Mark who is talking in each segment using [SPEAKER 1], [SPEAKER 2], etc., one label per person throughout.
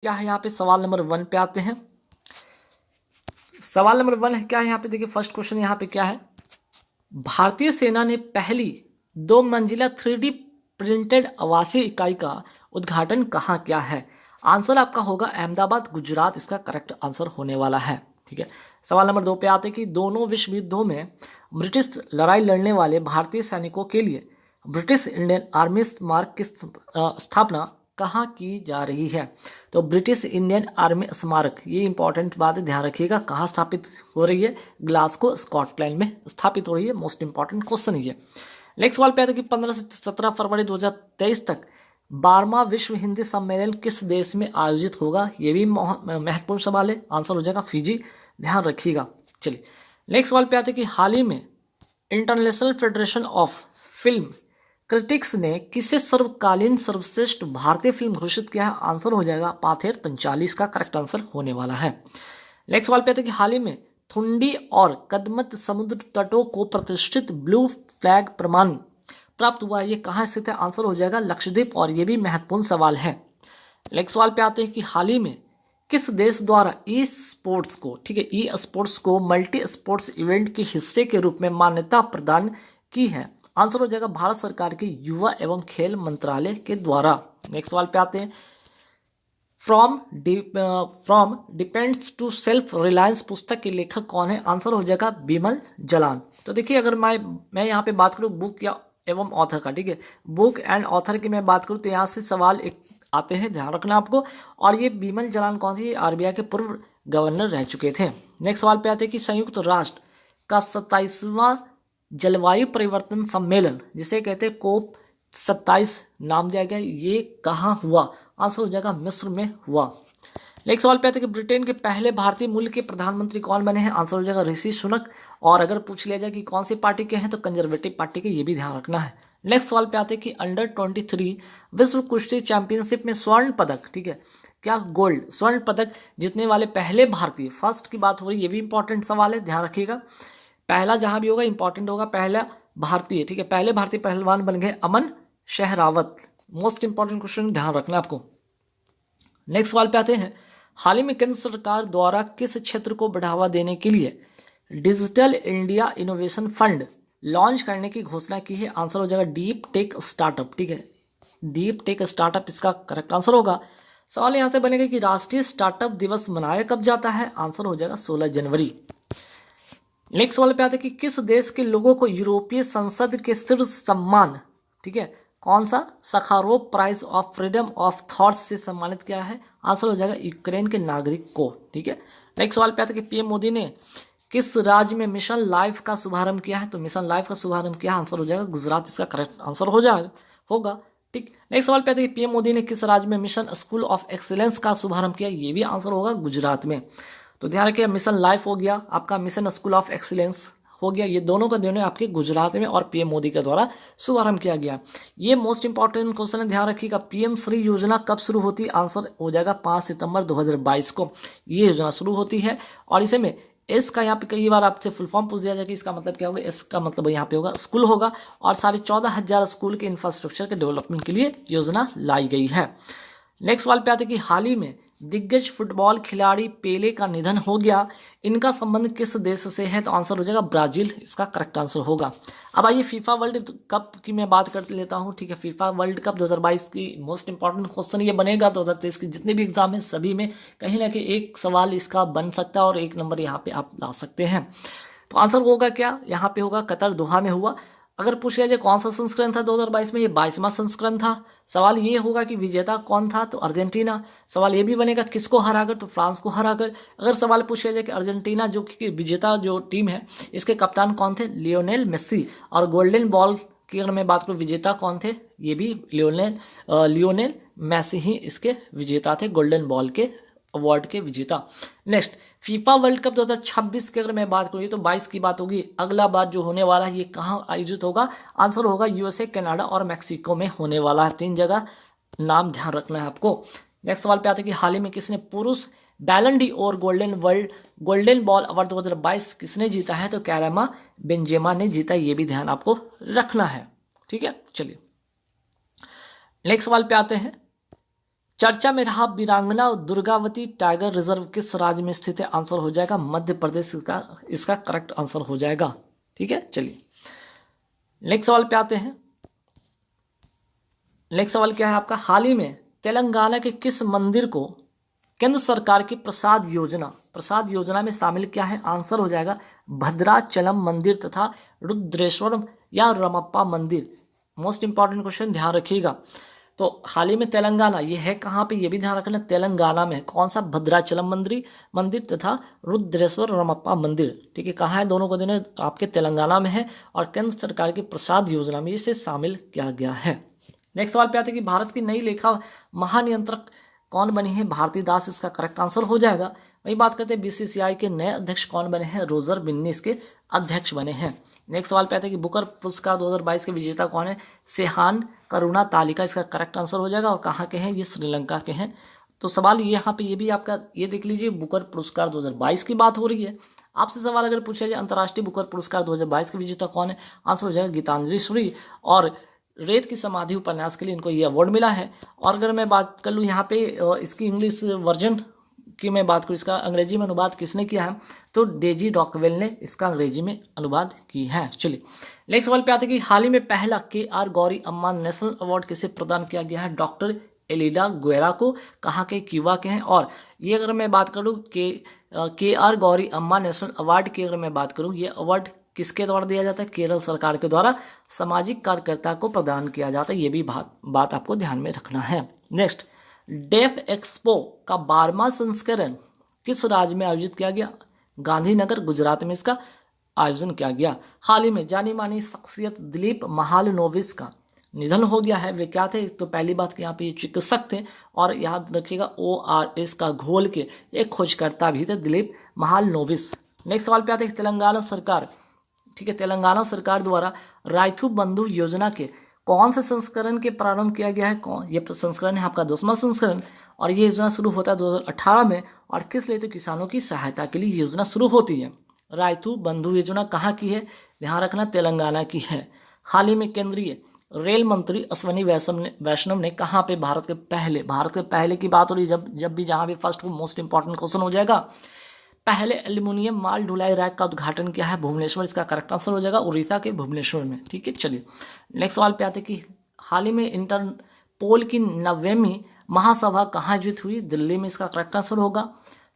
[SPEAKER 1] क्या है यहाँ पे, सवाल नंबर 1 पे आते हैं। सवाल नंबर 1 है क्या है यहाँ पे, देखिए फर्स्ट क्वेश्चन यहाँ पे क्या है, भारतीय सेना ने पहली 2 मंजिला 3D प्रिंटेड आवासीय इकाई का उद्घाटन कहाँ किया है। आंसर आपका होगा अहमदाबाद, गुजरात, इसका करेक्ट आंसर होने वाला है। ठीक है, सवाल नंबर 2 पे आते हैं कि दोनों विश्व युद्धों में ब्रिटिश लड़ाई लड़ने वाले भारतीय सैनिकों के लिए ब्रिटिश इंडियन आर्मी स्मारक की स्थापना कहाँ की जा रही है। तो ब्रिटिश इंडियन आर्मी स्मारक, ये इंपॉर्टेंट बात है, ध्यान रखिएगा, कहाँ स्थापित हो रही है, ग्लासगो स्कॉटलैंड में स्थापित हो रही है। मोस्ट इंपॉर्टेंट क्वेश्चन ये। नेक्स्ट सवाल पे आता है कि 15 से 17 फरवरी 2023 तक 12वां विश्व हिंदी सम्मेलन किस देश में आयोजित होगा। ये भी महत्वपूर्ण सवाल है, आंसर हो जाएगा फिजी, ध्यान रखिएगा। चलिए नेक्स्ट सवाल पे आते हैं कि हाल ही में international federation of film critics ने किसे सर्वकालीन सर्वश्रेष्ठ भारतीय फिल्म घोषित किया है। आंसर हो जाएगा पाथेर पंचाली, इसका करेक्ट आंसर होने वाला है। नेक्स्ट सवाल पे आते हैं कि हाल ही में थुंडी और कदमत समुद्र तटों को प्रतिष्ठित ब्लू फ्लैग प्रमाण प्राप्त हुआ है, ये कहाँ स्थित है। आंसर हो जाएगा लक्षद्वीप, और ये भी महत्वपूर्ण सवाल है। नेक्स्ट सवाल पे आते हैं कि हाल ही में किस देश द्वारा ई स्पोर्ट्स को, ठीक है, ई स्पोर्ट्स को मल्टी स्पोर्ट्स इवेंट के हिस्से के रूप में मान्यता प्रदान की है। आंसर हो जाएगा भारत सरकार के युवा एवं खेल मंत्रालय के द्वारा। नेक्स्ट सवाल पे आते हैं, from depends to self reliance पुस्तक के लेखक कौन है। आंसर हो जाएगा बिमल जलान। तो देखिए अगर मैं यहाँ पे बात करूँ बुक या एवं ऑथर का, ठीक है, बुक एंड ऑथर की मैं बात करूँ तो यहाँ से सवाल एक आते हैं, ध्यान रखना आपको। और ये बिमल जलान कौन थे, आरबीआई के पूर्व गवर्नर रह चुके थे। नेक्स्ट सवाल पे आते हैं कि संयुक्त राष्ट्र का 27वां जलवायु परिवर्तन सम्मेलन, जिसे कहते हैं कोप 27 नाम दिया गया, ये कहाँ हुआ। आंसर हो जाएगा मिस्र में हुआ। नेक्स्ट सवाल पे आते हैं कि ब्रिटेन के पहले भारतीय मूल के प्रधानमंत्री कौन बने हैं। आंसर हो जाएगा ऋषि सुनक। और अगर पूछ लिया जाए कि कौन सी पार्टी के हैं तो कंजर्वेटिव पार्टी के, ये भी ध्यान रखना है। नेक्स्ट सवाल पे आते हैं कि अंडर 23 विश्व कुश्ती चैंपियनशिप में स्वर्ण पदक, ठीक है, क्या गोल्ड स्वर्ण पदक जीतने वाले पहले भारतीय, फर्स्ट की बात हो रही है, ये भी इंपॉर्टेंट सवाल है, ध्यान रखिएगा। पहला जहां भी होगा इंपॉर्टेंट होगा, पहला भारतीय, ठीक है, पहले भारतीय पहलवान बन गए अमन शहरावत। मोस्ट इंपॉर्टेंट क्वेश्चन, ध्यान रखना आपको। नेक्स्ट सवाल पे आते हैं, हाल ही में केंद्र सरकार द्वारा किस क्षेत्र को बढ़ावा देने के लिए digital India innovation fund launch करने की घोषणा की है। आंसर हो जाएगा डीप टेक स्टार्टअप, ठीक है, डीप टेक स्टार्टअप इसका करेक्ट आंसर होगा। सवाल यहां से बनेगा कि राष्ट्रीय स्टार्टअप दिवस मनाया कब जाता है। आंसर हो जाएगा 16 जनवरी। नेक्स्ट सवाल पे आते हैं कि किस देश के लोगों को यूरोपीय संसद के शीर्ष सम्मान, ठीक है, कौन सा, Sakharov prize of freedom of thoughts से सम्मानित किया है। आंसर हो जाएगा यूक्रेन के नागरिक को, ठीक है। नेक्स्ट सवाल पे आता है कि पीएम मोदी ने किस राज्य में मिशन लाइफ का शुभारंभ किया है। तो मिशन लाइफ का शुभारंभ किया, आंसर हो जाएगा गुजरात, इसका करेक्ट आंसर हो जाएगा होगा, ठीक। नेक्स्ट सवाल पे आता है कि पीएम मोदी ने किस राज्य में मिशन स्कूल ऑफ एक्सीलेंस का शुभारंभ किया। ये भी आंसर होगा गुजरात में। तो ध्यान रखिए, मिशन लाइफ हो गया आपका, मिशन स्कूल ऑफ एक्सीलेंस हो गया, ये दोनों का दोनों आपके गुजरात में और पीएम मोदी के द्वारा शुभारंभ किया गया। ये मोस्ट इंपॉर्टेंट क्वेश्चन है, ध्यान रखिएगा। पीएम श्री योजना कब शुरू होती है। आंसर हो जाएगा 5 सितंबर 2022 को ये योजना शुरू होती है। और इसे में इसका यहाँ पे कई बार आपसे फुल फॉर्म पूछ दिया जाएगा, इसका मतलब क्या होगा। इसका मतलब यहाँ पे होगा स्कूल होगा, और 14,500 स्कूल के इंफ्रास्ट्रक्चर के डेवलपमेंट के लिए योजना लाई गई है। नेक्स्ट सवाल पे आते हैं कि हाल ही में दिग्गज फुटबॉल खिलाड़ी पेले का निधन हो गया, इनका संबंध किस देश से है। तो आंसर हो जाएगा ब्राजील, इसका करेक्ट आंसर होगा। अब आइए फीफा वर्ल्ड कप की मैं बात कर लेता हूं, ठीक है। फीफा वर्ल्ड कप 2022 की मोस्ट इंपॉर्टेंट क्वेश्चन ये बनेगा। 2023 के जितने भी एग्जाम है सभी में कहीं ना कहीं एक सवाल इसका बन सकता है, और एक नंबर यहाँ पे आप ला सकते हैं। तो आंसर होगा क्या, यहाँ पे होगा कतर दोहा में हुआ। अगर पूछ लिया जाए कौन सा संस्करण था 2022 में, ये 22वां संस्करण था। सवाल ये होगा कि विजेता कौन था, तो अर्जेंटीना। सवाल ये भी बनेगा किसको हराकर, तो फ्रांस को हराकर। अगर सवाल पूछ लिया जाए कि अर्जेंटीना जो कि विजेता जो टीम है, इसके कप्तान कौन थे, लियोनेल मेस्सी। और गोल्डन बॉल की अगर मैं बात करूँ विजेता कौन थे, ये भी लियोनेल मेस्सी ही इसके विजेता थे, गोल्डन बॉल के अवार्ड के विजेता। नेक्स्ट फीफा वर्ल्ड कप 2026 की अगर मैं बात करूँ तो 22 की बात होगी। अगला बार जो होने वाला है ये कहाँ आयोजित होगा। आंसर होगा यूएसए, कनाडा और मैक्सिको में होने वाला है। 3 जगह नाम ध्यान रखना है आपको। नेक्स्ट सवाल पे आते हैं कि हाल ही में किसने पुरुष बैलन डी और गोल्डन बॉल अवार्ड 2022 किसने जीता है। तो कैरामा बेंजेमा ने जीता, ये भी ध्यान आपको रखना है, ठीक है। चलिए नेक्स्ट सवाल पे आते हैं चर्चा में रहा वीरांगना दुर्गावती टाइगर रिजर्व किस राज्य में स्थित है? आंसर हो जाएगा मध्य प्रदेश का, इसका करेक्ट आंसर हो जाएगा। ठीक है, चलिए नेक्स्ट सवाल पे आते हैं। नेक्स्ट सवाल क्या है आपका? हाल ही में तेलंगाना के किस मंदिर को केंद्र सरकार की प्रसाद योजना में शामिल क्या है? आंसर हो जाएगा भद्राचलम मंदिर तथा रुद्रेश्वरम या रमप्पा मंदिर। मोस्ट इंपॉर्टेंट क्वेश्चन, ध्यान रखिएगा। तो हाल ही में तेलंगाना, ये है कहाँ पे, ये भी ध्यान रखना, तेलंगाना में कौन सा? भद्राचलम मंदिर तथा रुद्रेश्वर रमप्पा मंदिर। ठीक है, कहाँ है? दोनों को देने आपके तेलंगाना में है और केंद्र सरकार की प्रसाद योजना में इसे शामिल किया गया है। नेक्स्ट सवाल पे आते हैं कि भारत की नई लेखा महानियंत्रक कौन बनी है? भारती दास इसका करेक्ट आंसर हो जाएगा। वही बात करते हैं बीसीसीआई के नए अध्यक्ष कौन बने हैं? रोजर बिन्नी इसके अध्यक्ष बने हैं। नेक्स्ट सवाल पे आते हैं कि बुकर पुरस्कार 2022 के विजेता कौन है? सेहान करुणा तालिका इसका करेक्ट आंसर हो जाएगा। और कहाँ के हैं? ये श्रीलंका के हैं। तो सवाल ये यहाँ पे ये भी आपका ये देख लीजिए, बुकर पुरस्कार 2022 की बात हो रही है। आपसे सवाल अगर पूछा जाए अंतर्राष्ट्रीय बुकर पुरस्कार 2022 के विजेता कौन है? आंसर हो जाएगा गीतांजलि श्री। और रेत की समाधि उपन्यास के लिए इनको ये अवार्ड मिला है। और अगर मैं बात कर लूँ यहाँ पे इसकी इंग्लिश वर्जन की मैं बात करूँ, इसका अंग्रेजी में अनुवाद किसने किया है? तो डेजी रॉकवेल ने इसका अंग्रेजी में अनुवाद की है। चलिए नेक्स्ट सवाल पे आते हैं कि हाल ही में पहला KR गौरी अम्मा नेशनल अवार्ड किसे प्रदान किया गया है? डॉक्टर एलिडा गुएरा को। कहाँ के? क्यूबा के हैं। और ये अगर मैं बात करूँ KR गौरी अम्मा नेशनल अवार्ड की अगर मैं बात करूँ, ये अवार्ड किसके द्वारा दिया जाता है? केरल सरकार के द्वारा सामाजिक कार्यकर्ता को प्रदान किया जाता है। ये भी बात आपको ध्यान में रखना है। नेक्स्ट, डेफ एक्सपो का 12वां संस्करण किस राज्य में आयोजित किया गया? गांधीनगर गुजरात में इसका आयोजन किया गया। हाल ही में जानी मानी शख्सियत दिलीप महालनोबिस का निधन हो गया है। वे क्या थे? तो पहली बात कि यहाँ पे ये चिकित्सक थे और याद रखिएगा ORS का घोल के एक खोजकर्ता भी थे दिलीप महालनोबिस। नेक्स्ट सवाल पे आते हैं तेलंगाना सरकार, ठीक है, तेलंगाना सरकार द्वारा राइथु बंधु योजना के कौन से संस्करण के प्रारंभ किया गया है? ये संस्करण है आपका 10वां संस्करण। और ये योजना शुरू होता है 2018 में। और किस लिए? तो किसानों की सहायता के लिए योजना शुरू होती है। राइथु बंधु योजना कहाँ की है? ध्यान रखना, तेलंगाना की है। हाल ही में केंद्रीय रेल मंत्री अश्विनी वैष्णव ने कहाँ पे भारत के पहले की बात हो रही, जब भी जहाँ भी फर्स्ट मोस्ट इंपॉर्टेंट क्वेश्चन हो जाएगा, पहले एल्यूमिनियम माल ढुलाई रैक का उद्घाटन किया है? भुवनेश्वर इसका करेक्ट आंसर हो जाएगा, उड़ीसा के भुवनेश्वर में। ठीक है, चलिए नेक्स्ट सवाल पे आते कि हाल ही में इंटरपोल की 90वीं महासभा कहाँ आयोजित हुई? दिल्ली में इसका करेक्ट आंसर होगा।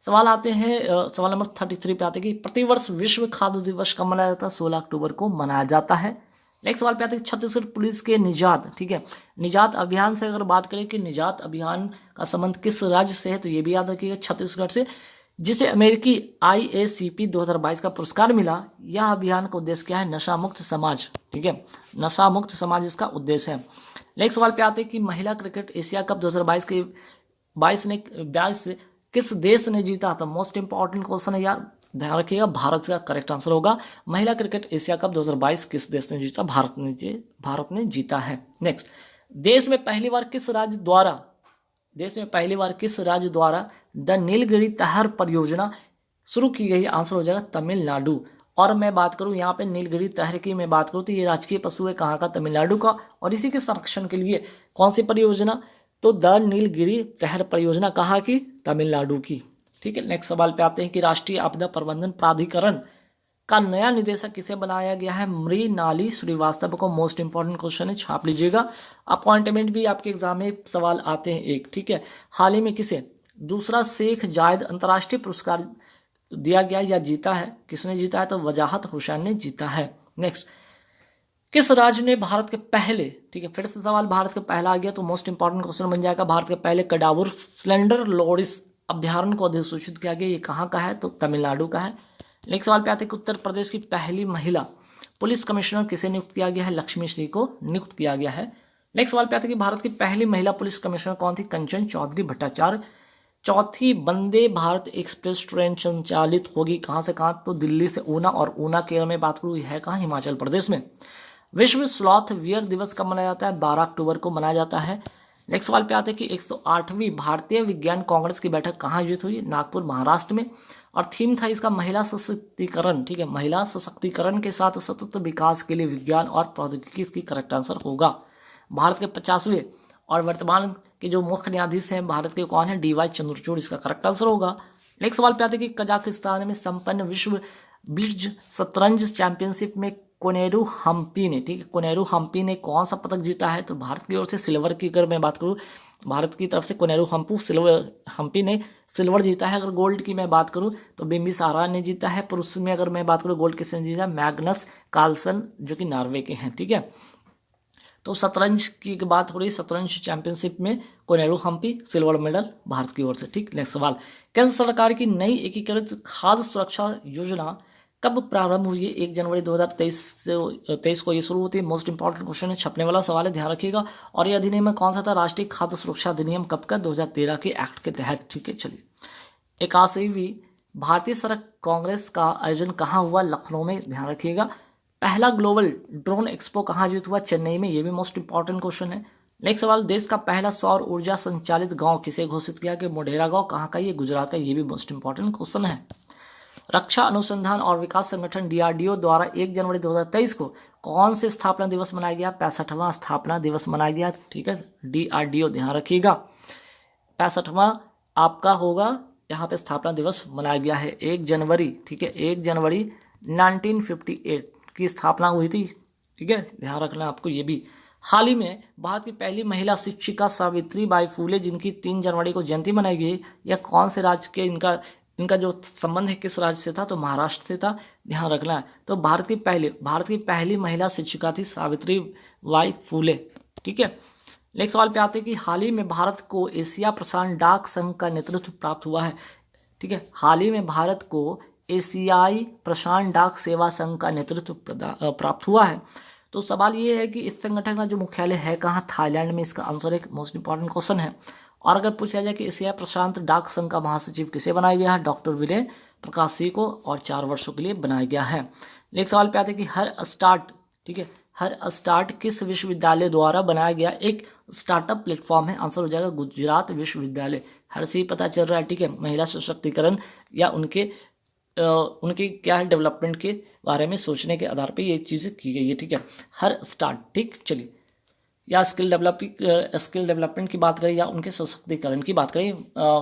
[SPEAKER 1] सवाल आते हैं सवाल नंबर 33 पे आते कि प्रतिवर्ष विश्व खाद्य दिवस कब मनाया जाता है? 16 अक्टूबर को मनाया जाता है। नेक्स्ट सवाल पे आते हैं छत्तीसगढ़ पुलिस के निजात, ठीक है, निजात अभियान से अगर बात करें कि निजात अभियान का संबंध किस राज्य से है, तो ये भी याद रखिएगा छत्तीसगढ़ से, जिसे अमेरिकी IACP 2022 का पुरस्कार मिला। यह अभियान का उद्देश्य क्या है? नशा मुक्त समाज, ठीक है, नशा मुक्त समाज इसका उद्देश्य है। नेक्स्ट सवाल पे आते हैं कि महिला क्रिकेट एशिया कप 2022 के 22 किस देश ने जीता? तो मोस्ट इंपॉर्टेंट क्वेश्चन है यार, ध्यान रखिएगा, भारत का करेक्ट आंसर होगा। महिला क्रिकेट एशिया कप 2022 किस देश ने जीता? भारत ने जीता है। नेक्स्ट, देश में पहली बार किस राज्य द्वारा द नीलगिरी तहर परियोजना शुरू की गई? आंसर हो जाएगा तमिलनाडु। और मैं बात करूं यहाँ पे नीलगिरी तहर की मैं बात करूं तो ये राजकीय पशु है कहाँ का? तमिलनाडु का। और इसी के संरक्षण के लिए कौन सी परियोजना? तो द नीलगिरी तहर परियोजना कहाँ की? तमिलनाडु की। ठीक है, नेक्स्ट सवाल पे आते हैं कि राष्ट्रीय आपदा प्रबंधन प्राधिकरण का नया निदेशक किसे बनाया गया है? मृणाली श्रीवास्तव को। मोस्ट इंपॉर्टेंट क्वेश्चन है, छाप लीजिएगा। अपॉइंटमेंट भी आपके एग्जाम में सवाल आते हैं एक, ठीक है। हाल ही में किसे दूसरा शेख जायद अंतर्राष्ट्रीय पुरस्कार दिया गया या जीता है? किसने जीता है? तो वजाहत हुसैन ने जीता है। नेक्स्ट, किस राज्य ने भारत के पहले, ठीक है, फिर से सवाल भारत के पहला आ गया तो मोस्ट इंपॉर्टेंट क्वेश्चन बन जाएगा, भारत के पहले कडावुर स्लेंडर लोरिस अभ्यारण्य को अधिसूचित किया गया, ये कहाँ का है? तो तमिलनाडु का है। नेक्स्ट सवाल पे आते हैं कि उत्तर प्रदेश की पहली महिला पुलिस कमिश्नर किसे नियुक्त किया गया है? लक्ष्मी श्री को नियुक्त किया गया है। नेक्स्ट सवाल पे आते हैं कि भारत की पहली महिला पुलिस कमिश्नर कौन थी? कंचन चौधरी भट्टाचार्य। चौथी वंदे भारत एक्सप्रेस ट्रेन संचालित होगी कहाँ से कहाँ? तो दिल्ली से ऊना, और ऊना केरल में बात करूँ है कहाँ? हिमाचल प्रदेश में। विश्व स्लॉथ वियर दिवस कब मनाया जाता है? 12 अक्टूबर को मनाया जाता है। नेक्स्ट सवाल पे आते हैं कि 108वीं भारतीय विज्ञान कांग्रेस की बैठक कहाँ आयोजित हुई? नागपुर, महाराष्ट्र में। और थीम था इसका महिला सशक्तिकरण, ठीक है, महिला सशक्तिकरण के साथ सतत विकास के लिए विज्ञान और प्रौद्योगिकी, इसकी करेक्ट आंसर होगा। भारत के 50वें और वर्तमान के जो मुख्य न्यायाधीश हैं भारत के कौन है, DY चंद्रचूड़ इसका करेक्ट आंसर होगा। नेक्स्ट सवाल पे आते हैं कि कजाकिस्तान में संपन्न विश्व ब्लिट्ज शतरंज चैंपियनशिप में कोनेरू हम्पी ने, ठीक है, कोनेरू हम्पी ने कौन सा पदक जीता है? तो भारत की ओर से सिल्वर की अगर मैं बात करूँ, भारत की तरफ से कोनेरू हम्पी ने सिल्वर जीता है। अगर गोल्ड की मैं बात करूं तो बिम्बिसारा ने जीता है। पुरुष में अगर मैं बात करूं गोल्ड किसने जीता? मैग्नस कार्लसन जो कि नॉर्वे के हैं, ठीक है। तो शतरंज की बात हो रही है, शतरंज चैंपियनशिप में कोनेरू हम्पी सिल्वर मेडल भारत की ओर से, ठीक। नेक्स्ट सवाल, केंद्र सरकार की नई एकीकृत खाद्य सुरक्षा योजना कब प्रारंभ हुई है? 1 जनवरी 2023 को ये शुरू होती है। मोस्ट इंपॉर्टेंट क्वेश्चन है, छपने वाला सवाल है, ध्यान रखिएगा। और ये अधिनियम कौन सा था? राष्ट्रीय खाद्य सुरक्षा अधिनियम कब का? 2013 के एक्ट के तहत, ठीक है। चलिए, 81वीं भारतीय सड़क कांग्रेस का आयोजन कहाँ हुआ? लखनऊ में, ध्यान रखिएगा। पहला ग्लोबल ड्रोन एक्सपो कहाँ आयोजित हुआ? चेन्नई में, ये भी मोस्ट इंपॉर्टेंट क्वेश्चन है। नेक्स्ट सवाल, देश का पहला सौर ऊर्जा संचालित गांव किसे घोषित किया गया? मोढेरा गांव, कहाँ का? ये गुजरात का, ये भी मोस्ट इंपॉर्टेंट क्वेश्चन है। रक्षा अनुसंधान और विकास संगठन DRDO द्वारा 1 जनवरी 2023 को कौन से स्थापना दिवस मनाया गया? 65वां स्थापना दिवस मनाया गया, ठीक है। DRDO, ध्यान रखिएगा, 65वां आपका होगा यहाँ पे स्थापना दिवस मनाया गया है 1 जनवरी, ठीक है। 1 जनवरी 1958 की स्थापना हुई थी, ठीक है, ध्यान रखना आपको ये भी। हाल ही में भारत की पहली महिला शिक्षिका सावित्रीबाई फुले जिनकी 3 जनवरी को जयंती मनाई गई, यह कौन से राज्य के इनका जो संबंध है किस राज्य से था? तो महाराष्ट्र से था, ध्यान रखना है। तो भारत की पहली महिला शिक्षिका थी सावित्रीबाई फुले, ठीक है। नेक्स्ट सवाल पे आते हैं कि हाल ही में भारत को एशिया प्रशांत डाक संघ का नेतृत्व प्राप्त हुआ है, ठीक है। हाल ही में भारत को एशियाई प्रशांत डाक सेवा संघ का नेतृत्व प्राप्त हुआ है। तो सवाल ये है कि इस संगठन का जो मुख्यालय है कहाँ? थाईलैंड में, इसका आंसर एक मोस्ट इंपॉर्टेंट क्वेश्चन है। और अगर पूछा जाए कि एशिया प्रशांत डाक संघ का महासचिव किसे बनाया गया है? डॉक्टर विजय प्रकाश सिंह को, और 4 वर्षों के लिए बनाया गया है। नेक्स्ट सवाल पे आते हैं कि हर स्टार्ट, ठीक है, हर स्टार्ट किस विश्वविद्यालय द्वारा बनाया गया एक स्टार्टअप प्लेटफॉर्म है? आंसर हो जाएगा गुजरात विश्वविद्यालय। हर से ही पता चल रहा है, ठीक है, महिला सशक्तिकरण या उनके क्या है डेवलपमेंट के बारे में सोचने के आधार पे ये चीज़ें की गई है, ठीक है। हर स्टार्ट, ठीक। चलिए, या स्किल डेवलपमेंट की बात करें या उनके सशक्तिकरण की बात करें,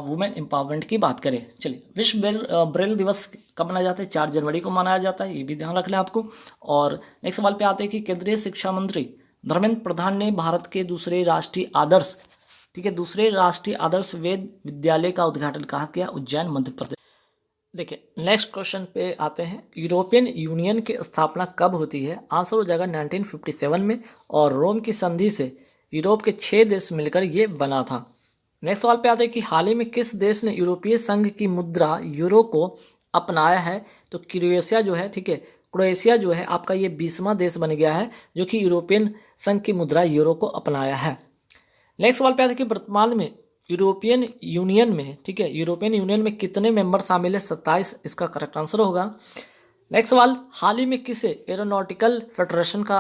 [SPEAKER 1] वुमेन एम्पावरमेंट की बात करें। चलिए, विश्व ब्रेल दिवस कब मनाया जाता है? 4 जनवरी को मनाया जाता है, ये भी ध्यान रखना है आपको। और नेक्स्ट सवाल पे आते हैं कि केंद्रीय शिक्षा मंत्री धर्मेंद्र प्रधान ने भारत के दूसरे राष्ट्रीय आदर्श, ठीक है, दूसरे राष्ट्रीय आदर्श वेद विद्यालय का उद्घाटन कहाँ किया? उज्जैन, मध्य प्रदेश। देखिए, नेक्स्ट क्वेश्चन पे आते हैं, यूरोपियन यूनियन की स्थापना कब होती है? आंसर हो जाएगा 1957 में, और रोम की संधि से यूरोप के 6 देश मिलकर ये बना था। नेक्स्ट सवाल पे आते हैं कि हाल ही में किस देश ने यूरोपीय संघ की मुद्रा यूरो को अपनाया है? तो क्रोएशिया जो है, ठीक है, क्रोएशिया जो है आपका ये 20वां देश बन गया है जो कि यूरोपियन संघ की मुद्रा यूरो को अपनाया है। नेक्स्ट सवाल पे आते हैं कि वर्तमान में यूरोपियन यूनियन में, ठीक है, यूरोपियन यूनियन में कितने मेंबर शामिल है? 27, इसका करेक्ट आंसर होगा। नेक्स्ट सवाल, हाल ही में किसे एरोनॉटिकल फेडरेशन का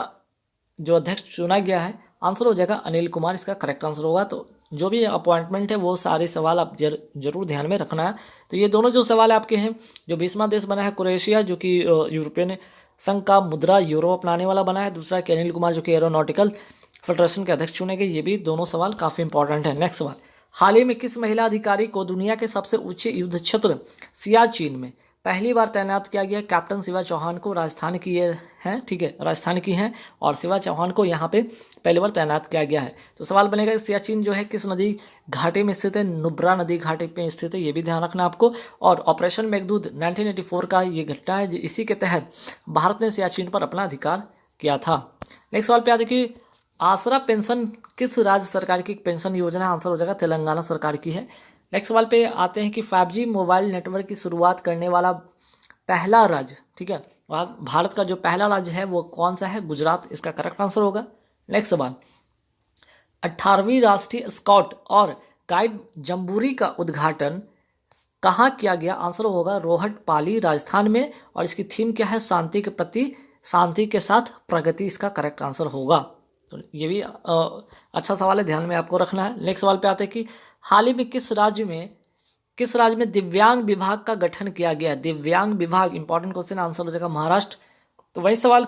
[SPEAKER 1] जो अध्यक्ष चुना गया है? आंसर हो जाएगा अनिल कुमार, इसका करेक्ट आंसर होगा। तो जो भी अपॉइंटमेंट है वो सारे सवाल आप जरूर ध्यान में रखना है। तो ये दोनों जो सवाल आपके हैं, जो 20वां देश बना है क्रोएशिया जो कि यूरोपियन संघ का मुद्रा यूरो अपनाने वाला बना है, दूसरा कि अनिल कुमार जो कि एरोनॉटिकल फेडरेशन के अध्यक्ष चुने गए, ये भी दोनों सवाल काफ़ी इंपॉर्टेंट है। नेक्स्ट सवाल, हाल ही में किस महिला अधिकारी को दुनिया के सबसे ऊंचे युद्ध क्षेत्र सियाचिन में पहली बार तैनात किया गया? कैप्टन शिवा चौहान को, राजस्थान की ये हैं, ठीक है, राजस्थान की हैं, और शिवा चौहान को यहाँ पे पहली बार तैनात किया गया है। तो सवाल बनेगा सियाचिन जो है किस नदी घाटी में स्थित है? नुब्रा नदी घाटी पे स्थित है, ये भी ध्यान रखना आपको। और ऑपरेशन मेघदूत 1984 का ये घटना है, इसी के तहत भारत ने सियाचिन पर अपना अधिकार किया था। नेक्स्ट सवाल पे आते कि आसरा पेंशन किस राज्य सरकार की पेंशन योजना? आंसर हो जाएगा तेलंगाना सरकार की है। नेक्स्ट सवाल पे आते हैं कि 5G मोबाइल नेटवर्क की शुरुआत करने वाला पहला राज्य, ठीक है, भारत का जो पहला राज्य है वो कौन सा है? गुजरात, इसका करेक्ट आंसर होगा। नेक्स्ट सवाल, 18वीं राष्ट्रीय स्काउट और गाइड जम्बूरी का उद्घाटन कहाँ किया गया? आंसर होगा रोहटपाली, राजस्थान में, और इसकी थीम क्या है? शांति के प्रति शांति के साथ प्रगति, इसका करेक्ट आंसर होगा। तो ये भी अच्छा सवाल है, ध्यान में आपको रखना है। नेक्स्ट सवाल पे आते हैं कि हाल ही में किस राज्य में दिव्यांग विभाग का गठन किया गया? दिव्यांग विभाग, इंपॉर्टेंट क्वेश्चन, आंसर हो जाएगा महाराष्ट्र। तो वही सवाल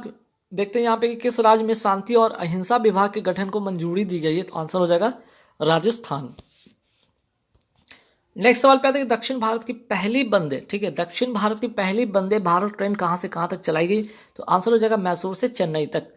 [SPEAKER 1] देखते हैं यहाँ पे कि किस राज्य में शांति और अहिंसा विभाग के गठन को मंजूरी दी गई है, तो आंसर हो जाएगा राजस्थान। नेक्स्ट सवाल पे आता है कि दक्षिण भारत की पहली वंदे, ठीक है, दक्षिण भारत की पहली वंदे भारत ट्रेन कहाँ से कहाँ तक चलाई गई, तो आंसर हो जाएगा मैसूर से चेन्नई तक।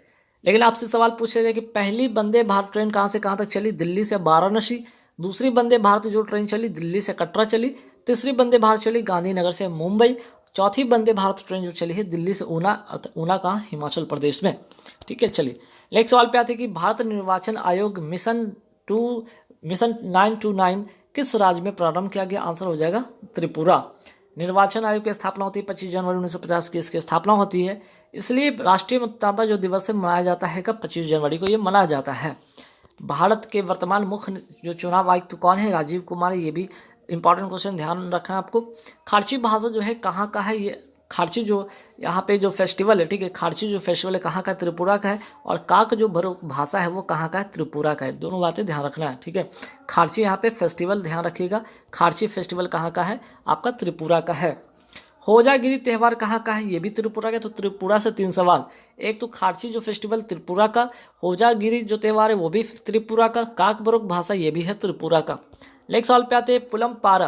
[SPEAKER 1] लेकिन आपसे सवाल पूछा जाए कि पहली वंदे भारत ट्रेन कहाँ से कहाँ तक चली, दिल्ली से वाराणसी। दूसरी वंदे भारत जो ट्रेन चली दिल्ली से कटरा चली। तीसरी वंदे भारत चली गांधीनगर से मुंबई। चौथी वंदे भारत ट्रेन जो चली है दिल्ली से ऊना, ऊना कहाँ, हिमाचल प्रदेश में, ठीक है। चलिए नेक्स्ट सवाल पे आते हैं कि भारत निर्वाचन आयोग मिशन 929 किस राज्य में प्रारंभ किया गया, आंसर हो जाएगा त्रिपुरा। निर्वाचन आयोग की स्थापना होती है 25 जनवरी 1950 की इसकी स्थापना होती है, इसलिए राष्ट्रीय मतदाता जो दिवस है मनाया जाता है कब, 25 जनवरी को ये मनाया जाता है। भारत के वर्तमान मुख्य जो चुनाव आयुक्त कौन है, राजीव कुमार, ये भी इंपॉर्टेंट क्वेश्चन ध्यान रखना है आपको। खारची भाषा जो है कहाँ का है, ये खारची जो यहाँ पे जो फेस्टिवल है, ठीक है, खारची जो फेस्टिवल है कहाँ का, त्रिपुरा का है। और काक जो भाषा है वो कहाँ का है, त्रिपुरा का है। दोनों बातें ध्यान रखना है, ठीक है। खारची यहाँ पे फेस्टिवल ध्यान रखिएगा, खारची फेस्टिवल कहाँ का है, आपका त्रिपुरा का है। होजागिरी त्यौहार कहाँ का है, ये भी त्रिपुरा का। तो त्रिपुरा से 3 सवाल, एक तो खारची जो फेस्टिवल त्रिपुरा का, होजागिरी जो त्यौहार है वो भी त्रिपुरा का, काकबरोक भाषा ये भी है त्रिपुरा का। नेक्स्ट सवाल पे आते हैं पुलमपारा।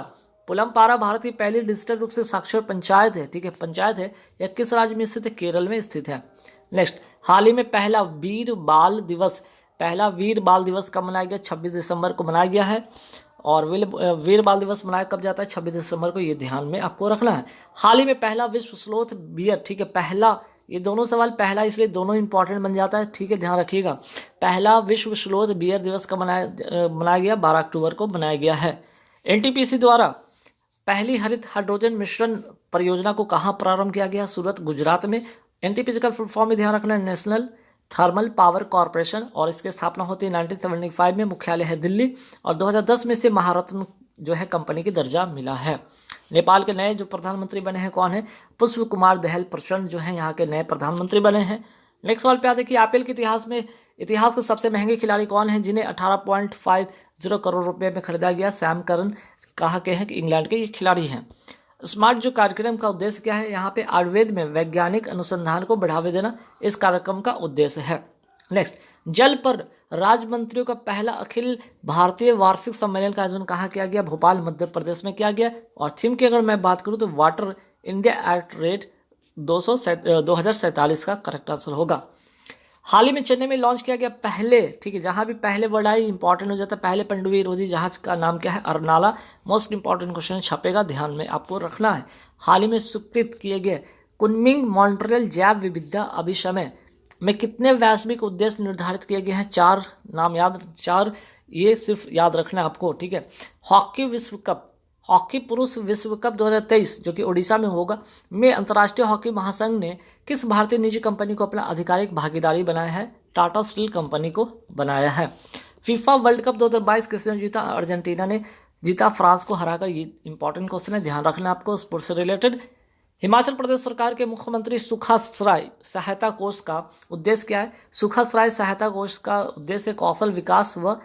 [SPEAKER 1] पुलमपारा भारत की पहली डिजिटल रूप से साक्षर पंचायत है, ठीक है, पंचायत है। यह किस राज्य में स्थित है, केरल में स्थित है। नेक्स्ट, हाल ही में पहला वीर बाल दिवस कब मनाया गया, 26 दिसंबर को मनाया गया है। और वीर बाल दिवस मनाया कब जाता है, 26 दिसंबर को, ये ध्यान में आपको रखना है। हाल ही में पहला विश्व स्लोथ बियर, ठीक है, पहला, ये दोनों सवाल पहला इसलिए दोनों इंपॉर्टेंट बन जाता है, ठीक है, ध्यान रखिएगा। पहला विश्व स्लोथ बियर दिवस कब मनाया गया, 12 अक्टूबर को मनाया गया है। एनटीपीसी द्वारा पहली हरित हाइड्रोजन मिश्रण परियोजना को कहाँ प्रारंभ किया गया, सूरत, गुजरात में। एनटीपीसी का फुल फॉर्म ध्यान रखना है, नेशनल थर्मल पावर कॉरपोरेशन, और इसकी स्थापना होती है 1975 में, मुख्यालय है दिल्ली। और 2010 में से महारत्न जो है कंपनी की दर्जा मिला है। नेपाल के नए जो प्रधानमंत्री बने हैं कौन है, पुष्प कुमार दहल प्रचंड जो है यहाँ के नए प्रधानमंत्री बने हैं। नेक्स्ट सवाल पे आते हैं कि आईपीएल के इतिहास के सबसे महंगे खिलाड़ी कौन है, जिन्हें 18.50 करोड़ रुपए में खरीदा गया। सैम करन कहाँ के हैं, कि इंग्लैंड के ये खिलाड़ी हैं। स्मार्ट जो कार्यक्रम का उद्देश्य क्या है, यहाँ पे आयुर्वेद में वैज्ञानिक अनुसंधान को बढ़ावा देना इस कार्यक्रम का उद्देश्य है। नेक्स्ट, जल पर राज्य मंत्रियों का पहला अखिल भारतीय वार्षिक सम्मेलन का आयोजन कहाँ किया गया, भोपाल, मध्य प्रदेश में किया गया। और थीम की अगर मैं बात करूँ तो वाटर इंडिया एट रेट 2047 का करेक्ट आंसर होगा। हाल ही में चेन्नई में लॉन्च किया गया पहले, ठीक है, जहां भी पहले वर्ड आई इंपॉर्टेंट हो जाता है, पहले पनडुब्बी विरोधी जहाज का नाम क्या है, अरनाला। मोस्ट इंपॉर्टेंट क्वेश्चन छपेगा, ध्यान में आपको रखना है। हाल ही में स्वीकृत किए गए कुनमिंग मॉन्ट्रियल जैव विविधता अभिसमय में कितने वैश्विक उद्देश्य निर्धारित किए गए हैं, 4 नाम याद, 4 ये सिर्फ याद रखना है आपको, ठीक है। हॉकी पुरुष विश्व कप 2023 जो कि ओडिशा में होगा में अंतर्राष्ट्रीय हॉकी महासंघ ने किस भारतीय निजी कंपनी को अपना आधिकारिक भागीदारी बनाया है, टाटा स्टील कंपनी को बनाया है। फीफा वर्ल्ड कप 2022 किसने जीता, अर्जेंटीना ने जीता फ्रांस को हराकर। ये इंपॉर्टेंट क्वेश्चन है, ध्यान रखना आपको स्पोर्ट्स से रिलेटेड। हिमाचल प्रदेश सरकार के मुख्यमंत्री सुखाश्रय सहायता कोष का उद्देश्य क्या है, सुखाश्रय सहायता कोष का उद्देश्य कौशल विकास व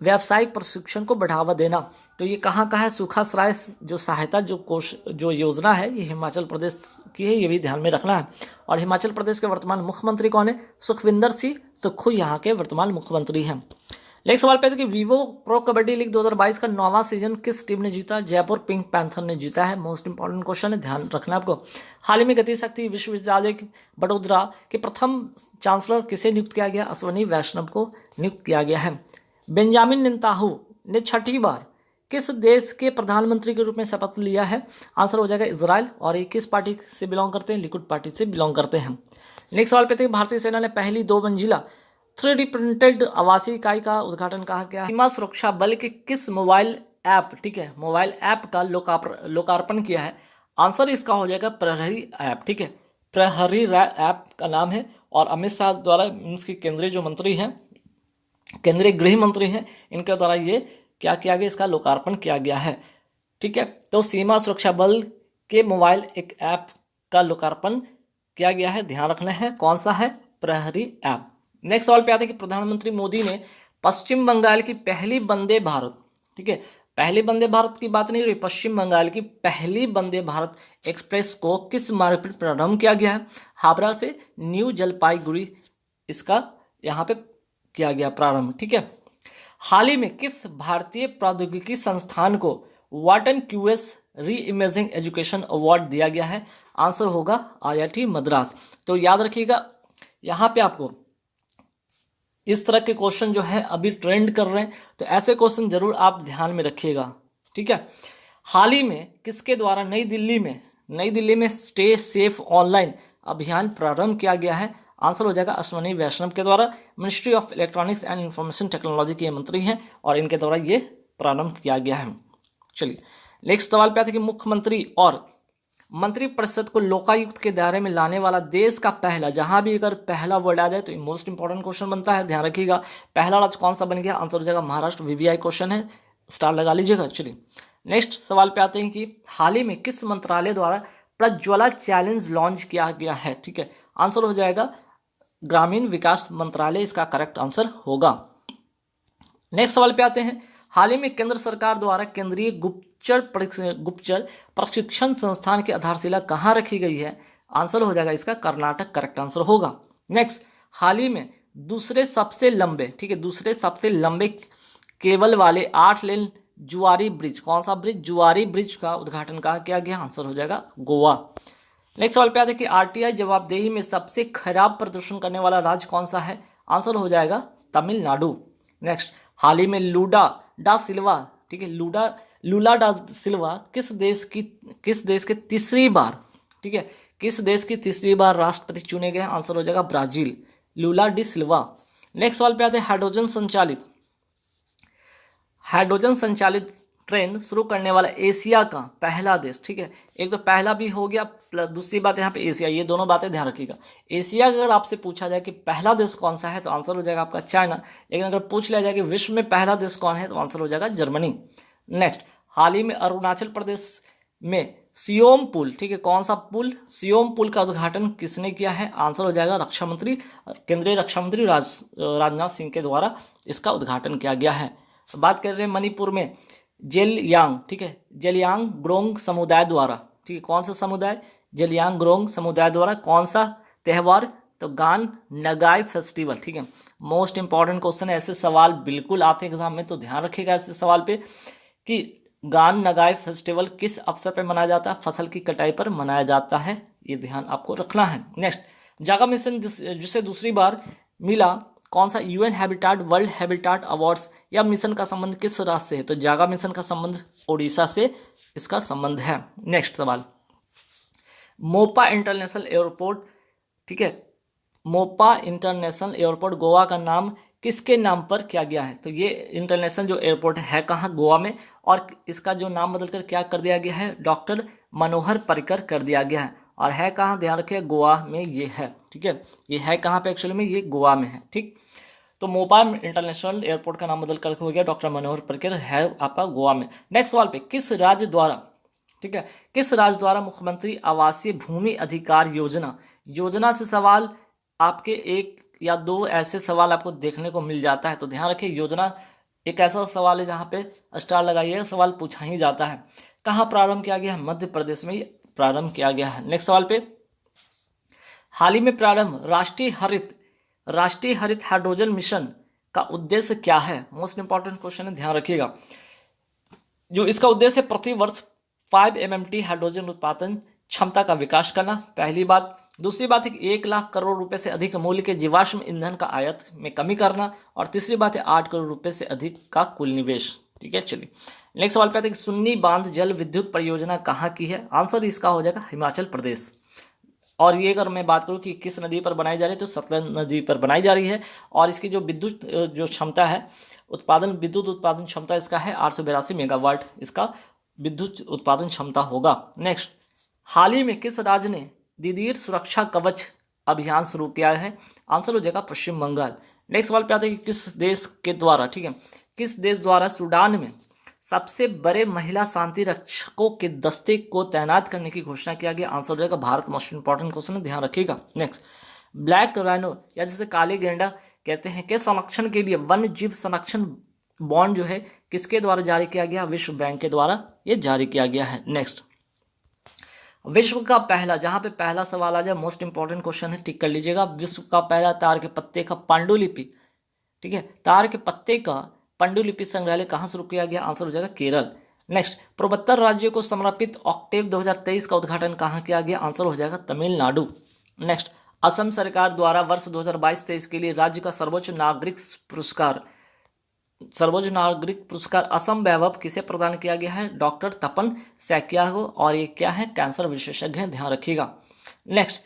[SPEAKER 1] व्यावसायिक प्रशिक्षण को बढ़ावा देना। तो ये कहाँ का है, सुखाश्रय जो सहायता जो कोष जो योजना है ये हिमाचल प्रदेश की है, ये भी ध्यान में रखना है। और हिमाचल प्रदेश के वर्तमान मुख्यमंत्री कौन है, सुखविंदर सिंह सुक्खू यहाँ के वर्तमान मुख्यमंत्री हैं। नेक्स्ट सवाल पे है कि वीवो प्रो कबड्डी लीग 2022 का 9वां सीजन किस टीम ने जीता, जयपुर पिंक पैंथर ने जीता है। मोस्ट इंपॉर्टेंट क्वेश्चन है, ध्यान रखना आपको। हाल ही में गति शक्ति विश्वविद्यालय बड़ोदरा के प्रथम चांसलर किसे नियुक्त किया गया, अश्वनी वैष्णव को नियुक्त किया गया है। बेंजामिन नेतन्याहू ने 6ठी बार किस देश के प्रधानमंत्री के रूप में शपथ लिया है, आंसर हो जाएगा इजराइल। और ये किस पार्टी से बिलोंग करते हैं, लिकुड पार्टी से बिलोंग करते हैं। नेक्स्ट सवाल पे थे, भारतीय सेना ने पहली 2 मंजिला 3D प्रिंटेड आवासीय इकाई का उद्घाटन कहाँ किया, सीमा सुरक्षा बल के किस मोबाइल ऐप, ठीक है, मोबाइल ऐप का लोकार्पण किया है, आंसर इसका हो जाएगा प्रहरी ऐप, ठीक है, प्रहरी ऐप का नाम है। और अमित शाह द्वारा इसके केंद्रीय जो मंत्री हैं, केंद्रीय गृह मंत्री हैं, इनके द्वारा ये क्या किया गया, इसका लोकार्पण किया गया है, ठीक है। तो सीमा सुरक्षा बल के मोबाइल एक ऐप का लोकार्पण किया गया है, ध्यान रखना है, कौन सा है, प्रहरी ऐप। नेक्स्ट सवाल पे आते हैं कि प्रधानमंत्री मोदी ने पश्चिम बंगाल की पहली वंदे भारत, ठीक है, पहले वंदे भारत की बात नहीं हो रही, पश्चिम बंगाल की पहली वंदे भारत एक्सप्रेस को किस मार्ग पर प्रारंभ किया गया है? हावड़ा से न्यू जलपाईगुड़ी इसका यहाँ पे किया गया प्रारंभ। ठीक है। हाल ही में किस भारतीय प्रौद्योगिकी संस्थान को वाटन क्यूएस री इमेजिंग एजुकेशन अवार्ड दिया गया है? आंसर होगा IIT मद्रास। तो याद रखिएगा, यहाँ पे आपको इस तरह के क्वेश्चन जो है अभी ट्रेंड कर रहे हैं, तो ऐसे क्वेश्चन जरूर आप ध्यान में रखिएगा। ठीक है। हाल ही में किसके द्वारा नई दिल्ली में स्टे सेफ ऑनलाइन अभियान प्रारंभ किया गया है? आंसर हो जाएगा अश्वनी वैष्णव के द्वारा। Ministry of electronics and information technology के मंत्री हैं और इनके द्वारा ये प्रारंभ किया गया है। चलिए नेक्स्ट सवाल पे आते हैं कि मुख्यमंत्री और मंत्रिपरिषद को लोकायुक्त के दायरे में लाने वाला देश का पहला, जहां भी अगर पहला वर्ड आ जाए तो मोस्ट इंपॉर्टेंट क्वेश्चन बनता है, ध्यान रखिएगा। पहला राज्य कौन सा बन गया? आंसर हो जाएगा महाराष्ट्र। VVI क्वेश्चन है, स्टार लगा लीजिएगा। चलिए नेक्स्ट सवाल पे आते हैं कि हाल ही में किस मंत्रालय द्वारा प्रज्वला चैलेंज लॉन्च किया गया है? ठीक है, आंसर हो जाएगा ग्रामीण विकास मंत्रालय, इसका करेक्ट आंसर होगा। नेक्स्ट सवाल पे आते हैं, हाल ही में केंद्र सरकार द्वारा केंद्रीय गुप्तचर प्रशिक्षण संस्थान की आधारशिला कहाँ रखी गई है? आंसर हो जाएगा इसका कर्नाटक, करेक्ट आंसर होगा। नेक्स्ट, हाल ही में दूसरे सबसे लंबे केबल वाले 8 लेन जुआरी ब्रिज, कौन सा ब्रिज? जुआरी ब्रिज का उद्घाटन कहाँ किया गया? आंसर हो जाएगा गोवा। नेक्स्ट सवाल पे आते हैं कि RTI जवाबदेही में सबसे खराब प्रदर्शन करने वाला राज्य कौन सा है? आंसर हो जाएगा तमिलनाडु। नेक्स्ट, हाल ही में लूला डा सिल्वा, ठीक है, लूला डा सिल्वा किस देश के तीसरी बार, ठीक है, किस देश की तीसरी बार राष्ट्रपति चुने गए? आंसर हो जाएगा ब्राजील, लूला डी सिल्वा। नेक्स्ट सवाल पे आते हैं हाइड्रोजन संचालित ट्रेन शुरू करने वाला एशिया का पहला देश। ठीक है, एक तो पहला भी हो गया, प्लस दूसरी बात यहाँ पे एशिया, ये दोनों बातें ध्यान रखिएगा। एशिया अगर आपसे पूछा जाए कि पहला देश कौन सा है तो आंसर हो जाएगा आपका चाइना, लेकिन अगर पूछ लिया जाए कि विश्व में पहला देश कौन है तो आंसर हो जाएगा जर्मनी। नेक्स्ट, हाल ही में अरुणाचल प्रदेश में सियोम पुल, ठीक है, कौन सा पुल? सियोम पुल का उद्घाटन किसने किया है? आंसर हो जाएगा रक्षा मंत्री, केंद्रीय रक्षा मंत्री राजनाथ सिंह के द्वारा इसका उद्घाटन किया गया है। तो बात कर रहे हैं मणिपुर में जेलियांग, ठीक है, जेलियांगग्रोंग समुदाय द्वारा, ठीक है, कौन सा समुदाय? जेलियांगग्रोंग समुदाय द्वारा कौन सा त्योहार? तो गान नगाई फेस्टिवल। ठीक है, मोस्ट इंपॉर्टेंट क्वेश्चन है, ऐसे सवाल बिल्कुल आते हैं एग्जाम में, तो ध्यान रखिएगा ऐसे सवाल पे कि गान नगाई फेस्टिवल किस अवसर पर मनाया जाता है? फसल की कटाई पर मनाया जाता है, ये ध्यान आपको रखना है। नेक्स्ट, जागा मिशन जिसे दूसरी बार मिला कौन सा? UN habitat world habitat awards, या मिशन का संबंध किस राज्य से है? तो जागा मिशन का संबंध ओडिशा से इसका संबंध है। नेक्स्ट सवाल, मोपा इंटरनेशनल एयरपोर्ट, ठीक है, मोपा इंटरनेशनल एयरपोर्ट गोवा का नाम किसके नाम पर किया गया है? तो ये इंटरनेशनल जो एयरपोर्ट है कहाँ? गोवा में, और इसका जो नाम बदलकर क्या कर दिया गया है? डॉक्टर मनोहर पर्रिकर कर दिया गया है, और है कहाँ? ध्यान रखिए गोवा में ये है। ठीक है, ये है कहाँ पे? एक्चुअली में ये गोवा में है। ठीक, तो मोपा इंटरनेशनल एयरपोर्ट का नाम बदल कर हो गया डॉक्टर मनोहर पर्रिकर, है आपका गोवा में। नेक्स्ट सवाल पे, किस राज्य द्वारा, ठीक है, किस राज्य द्वारा मुख्यमंत्री आवासीय भूमि अधिकार योजना से सवाल आपके एक या दो ऐसे सवाल आपको देखने को मिल जाता है, तो ध्यान रखिए योजना एक ऐसा सवाल है जहाँ पे स्टार लगाइए, सवाल पूछा ही जाता है। कहाँ प्रारंभ किया गया है? मध्य प्रदेश में प्रारंभ किया गया है। नेक्स्ट सवाल पे, हाल ही में प्रारंभ राष्ट्रीय हरित हाइड्रोजन मिशन का उद्देश्य क्या है? मोस्ट इंपॉर्टेंट क्वेश्चन है, ध्यान रखिएगा। जो इसका उद्देश्य है प्रति वर्ष 5 MMT हाइड्रोजन उत्पादन क्षमता का विकास करना, पहली बात। दूसरी बात है कि 1 लाख करोड़ रुपए से अधिक मूल्य के जीवाश्म ईंधन का आयात में कमी करना, और तीसरी बात है 8 करोड़ रुपए से अधिक का कुल निवेश। ठीक है, चलिए नेक्स्ट सवाल पे आते हैं कि सुन्नी बांध जल विद्युत परियोजना कहाँ की है? आंसर इसका हो जाएगा हिमाचल प्रदेश। और ये अगर मैं बात करूँ कि किस नदी पर बनाई जा रही है तो सतलज नदी पर बनाई जा रही है, और इसकी जो विद्युत जो क्षमता है विद्युत उत्पादन क्षमता इसका है 882 मेगावाट, इसका विद्युत उत्पादन क्षमता होगा। नेक्स्ट, हाल ही में किस राज्य ने दिदीर सुरक्षा कवच अभियान शुरू किया है? आंसर हो जाएगा पश्चिम बंगाल। नेक्स्ट सवाल पे आते हैं कि किस देश के द्वारा, ठीक है, किस देश द्वारा सूडान में सबसे बड़े महिला शांति रक्षकों के दस्ते को तैनात करने की घोषणा किया गया? आंसर हो जाएगा भारत। मोस्ट इंपॉर्टेंट क्वेश्चन है, ध्यान रखिएगा। नेक्स्ट, ब्लैक राइनो या जिसे काले गेंडा कहते हैं के संरक्षण के लिए वन्य जीव संरक्षण बॉन्ड जो है किसके द्वारा जारी किया गया? विश्व बैंक के द्वारा ये जारी किया गया है। नेक्स्ट, विश्व का पहला, जहां पे पहला सवाल आ जाए मोस्ट इंपॉर्टेंट क्वेश्चन है, टिक कर लीजिएगा। विश्व का पहला तार के पत्ते का पांडुलिपि, ठीक है, तार के पत्ते का पांडुलिपि संग्रहालय कहां शुरू किया गया? आंसर हो जाएगा केरल। नेक्स्ट, पूर्वोत्तर राज्यों को समर्पित ऑक्टेव 2023 का उद्घाटन कहां किया गया? आंसर हो जाएगा तमिलनाडु। नेक्स्ट, असम सरकार द्वारा वर्ष 2022-23 के लिए राज्य का सर्वोच्च नागरिक पुरस्कार असम वैभव किसे प्रदान किया गया है? डॉक्टर तपन सैकिया को, और ये क्या है? कैंसर विशेषज्ञ हैं, ध्यान रखिएगा। नेक्स्ट,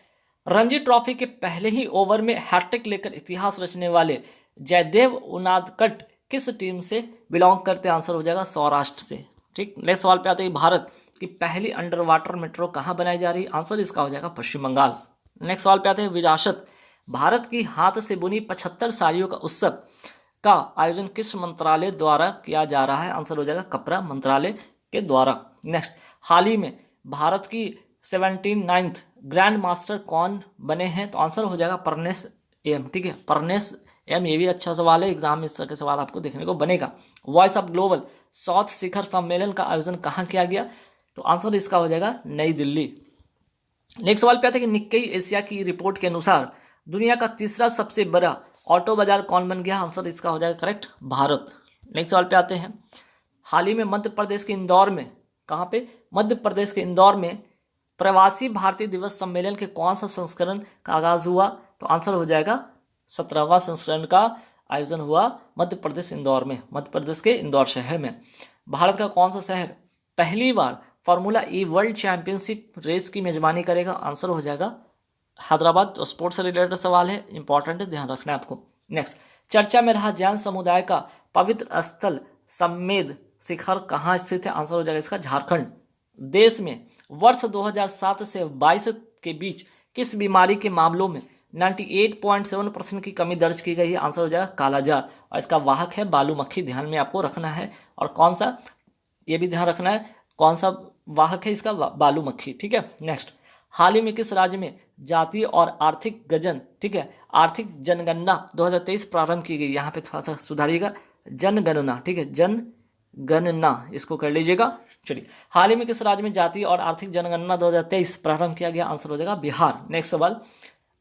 [SPEAKER 1] रणजी ट्रॉफी के पहले ही ओवर में हैट्रिक लेकर इतिहास रचने वाले जयदेव उनादकट किस टीम से बिलोंग करते हैं? आंसर हो जाएगा सौराष्ट्र से। ठीक, नेक्स्ट सवाल पे आते हैं, भारत की पहली अंडर वाटर मेट्रो कहाँ बनाई जा रही है? आंसर इसका हो जाएगा पश्चिम बंगाल। नेक्स्ट सवाल पे आते हैं, विरासत, भारत की हाथ से बुनी 75 साड़ियों का उत्सव का आयोजन किस मंत्रालय द्वारा किया जा रहा है? आंसर हो जाएगा कपड़ा मंत्रालय के द्वारा। नेक्स्ट, हाल ही में भारत की 79th ग्रैंड मास्टर कौन बने हैं? तो आंसर हो जाएगा प्रज्ञेश एम। ठीक है, प्रज्ञेश एम, ये भी अच्छा सवाल है, एग्जाम में इस तरह के सवाल आपको देखने को बनेगा। वॉइस ऑफ ग्लोबल साउथ शिखर सम्मेलन का आयोजन कहाँ किया गया? तो आंसर इसका हो जाएगा नई दिल्ली। नेक्स्ट सवाल पे आते हैं कि निक्केई एशिया की रिपोर्ट के अनुसार दुनिया का तीसरा सबसे बड़ा ऑटो बाजार कौन बन गया? आंसर इसका हो जाएगा करेक्ट भारत। नेक्स्ट सवाल पे आते हैं, हाल ही में मध्य प्रदेश के इंदौर में, कहाँ पे? मध्य प्रदेश के इंदौर में प्रवासी भारतीय दिवस सम्मेलन के कौन सा संस्करण का आगाज हुआ? तो आंसर हो जाएगा 17वां संस्करण का आयोजन हुआ मध्य प्रदेश इंदौर में, मध्य प्रदेश के इंदौर शहर में। भारत का कौन सा शहर पहली बार फार्मूला ई वर्ल्ड चैंपियनशिप रेस की मेजबानी करेगा? आंसर हो जाएगा हैदराबाद। तो स्पोर्ट्स से रिलेटेड सवाल है, इंपॉर्टेंट है, ध्यान रखना है आपको। नेक्स्ट, चर्चा में रहा जैन समुदाय का पवित्र स्थल समेध शिखर कहाँ स्थित है? आंसर हो जाएगा इसका झारखंड। देश में वर्ष 2007 से 22 के बीच किस बीमारी के मामलों में 98.7% की कमी दर्ज की गई है? आंसर हो जाएगा कालाजार, और इसका वाहक है बालू मक्खी, ध्यान में आपको रखना है। और कौन सा, ये भी ध्यान रखना है, कौन सा वाहक है इसका? बालू मक्खी। ठीक है, नेक्स्ट, हाल ही में किस राज्य में जातीय और आर्थिक गजन, ठीक है, आर्थिक जनगणना 2023 प्रारंभ की गई? यहाँ पे थोड़ा सा सुधारिएगा, जनगणना, ठीक है, जनगणना, इसको कर लीजिएगा। चलिए, हाल ही में किस राज्य में जातीय और आर्थिक जनगणना 2023 प्रारंभ किया गया? आंसर हो जाएगा बिहार। नेक्स्ट सवाल,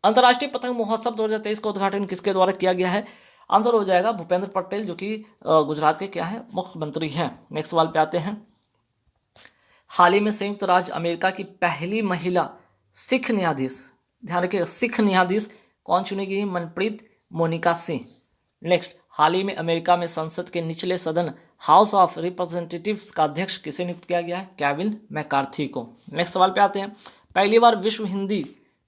[SPEAKER 1] अंतर्राष्ट्रीय पतंग महोत्सव 2023 का उद्घाटन किसके द्वारा किया गया है? आंसर हो जाएगा भूपेंद्र पटेल, जो कि गुजरात के क्या है? मुख्यमंत्री हैं। नेक्स्ट सवाल पे आते हैं, हाल ही में संयुक्त राज्य अमेरिका की पहली महिला सिख न्यायाधीश, ध्यान रखिए, सिख न्यायाधीश कौन चुनी गई? मनप्रीत मोनिका सिंह। नेक्स्ट, हाल ही में अमेरिका में संसद के निचले सदन हाउस ऑफ रिप्रेजेंटेटिव्स का अध्यक्ष किसे नियुक्त किया गया है? केविन मैकार्थी को। नेक्स्ट सवाल पे आते हैं, पहली बार विश्व हिंदी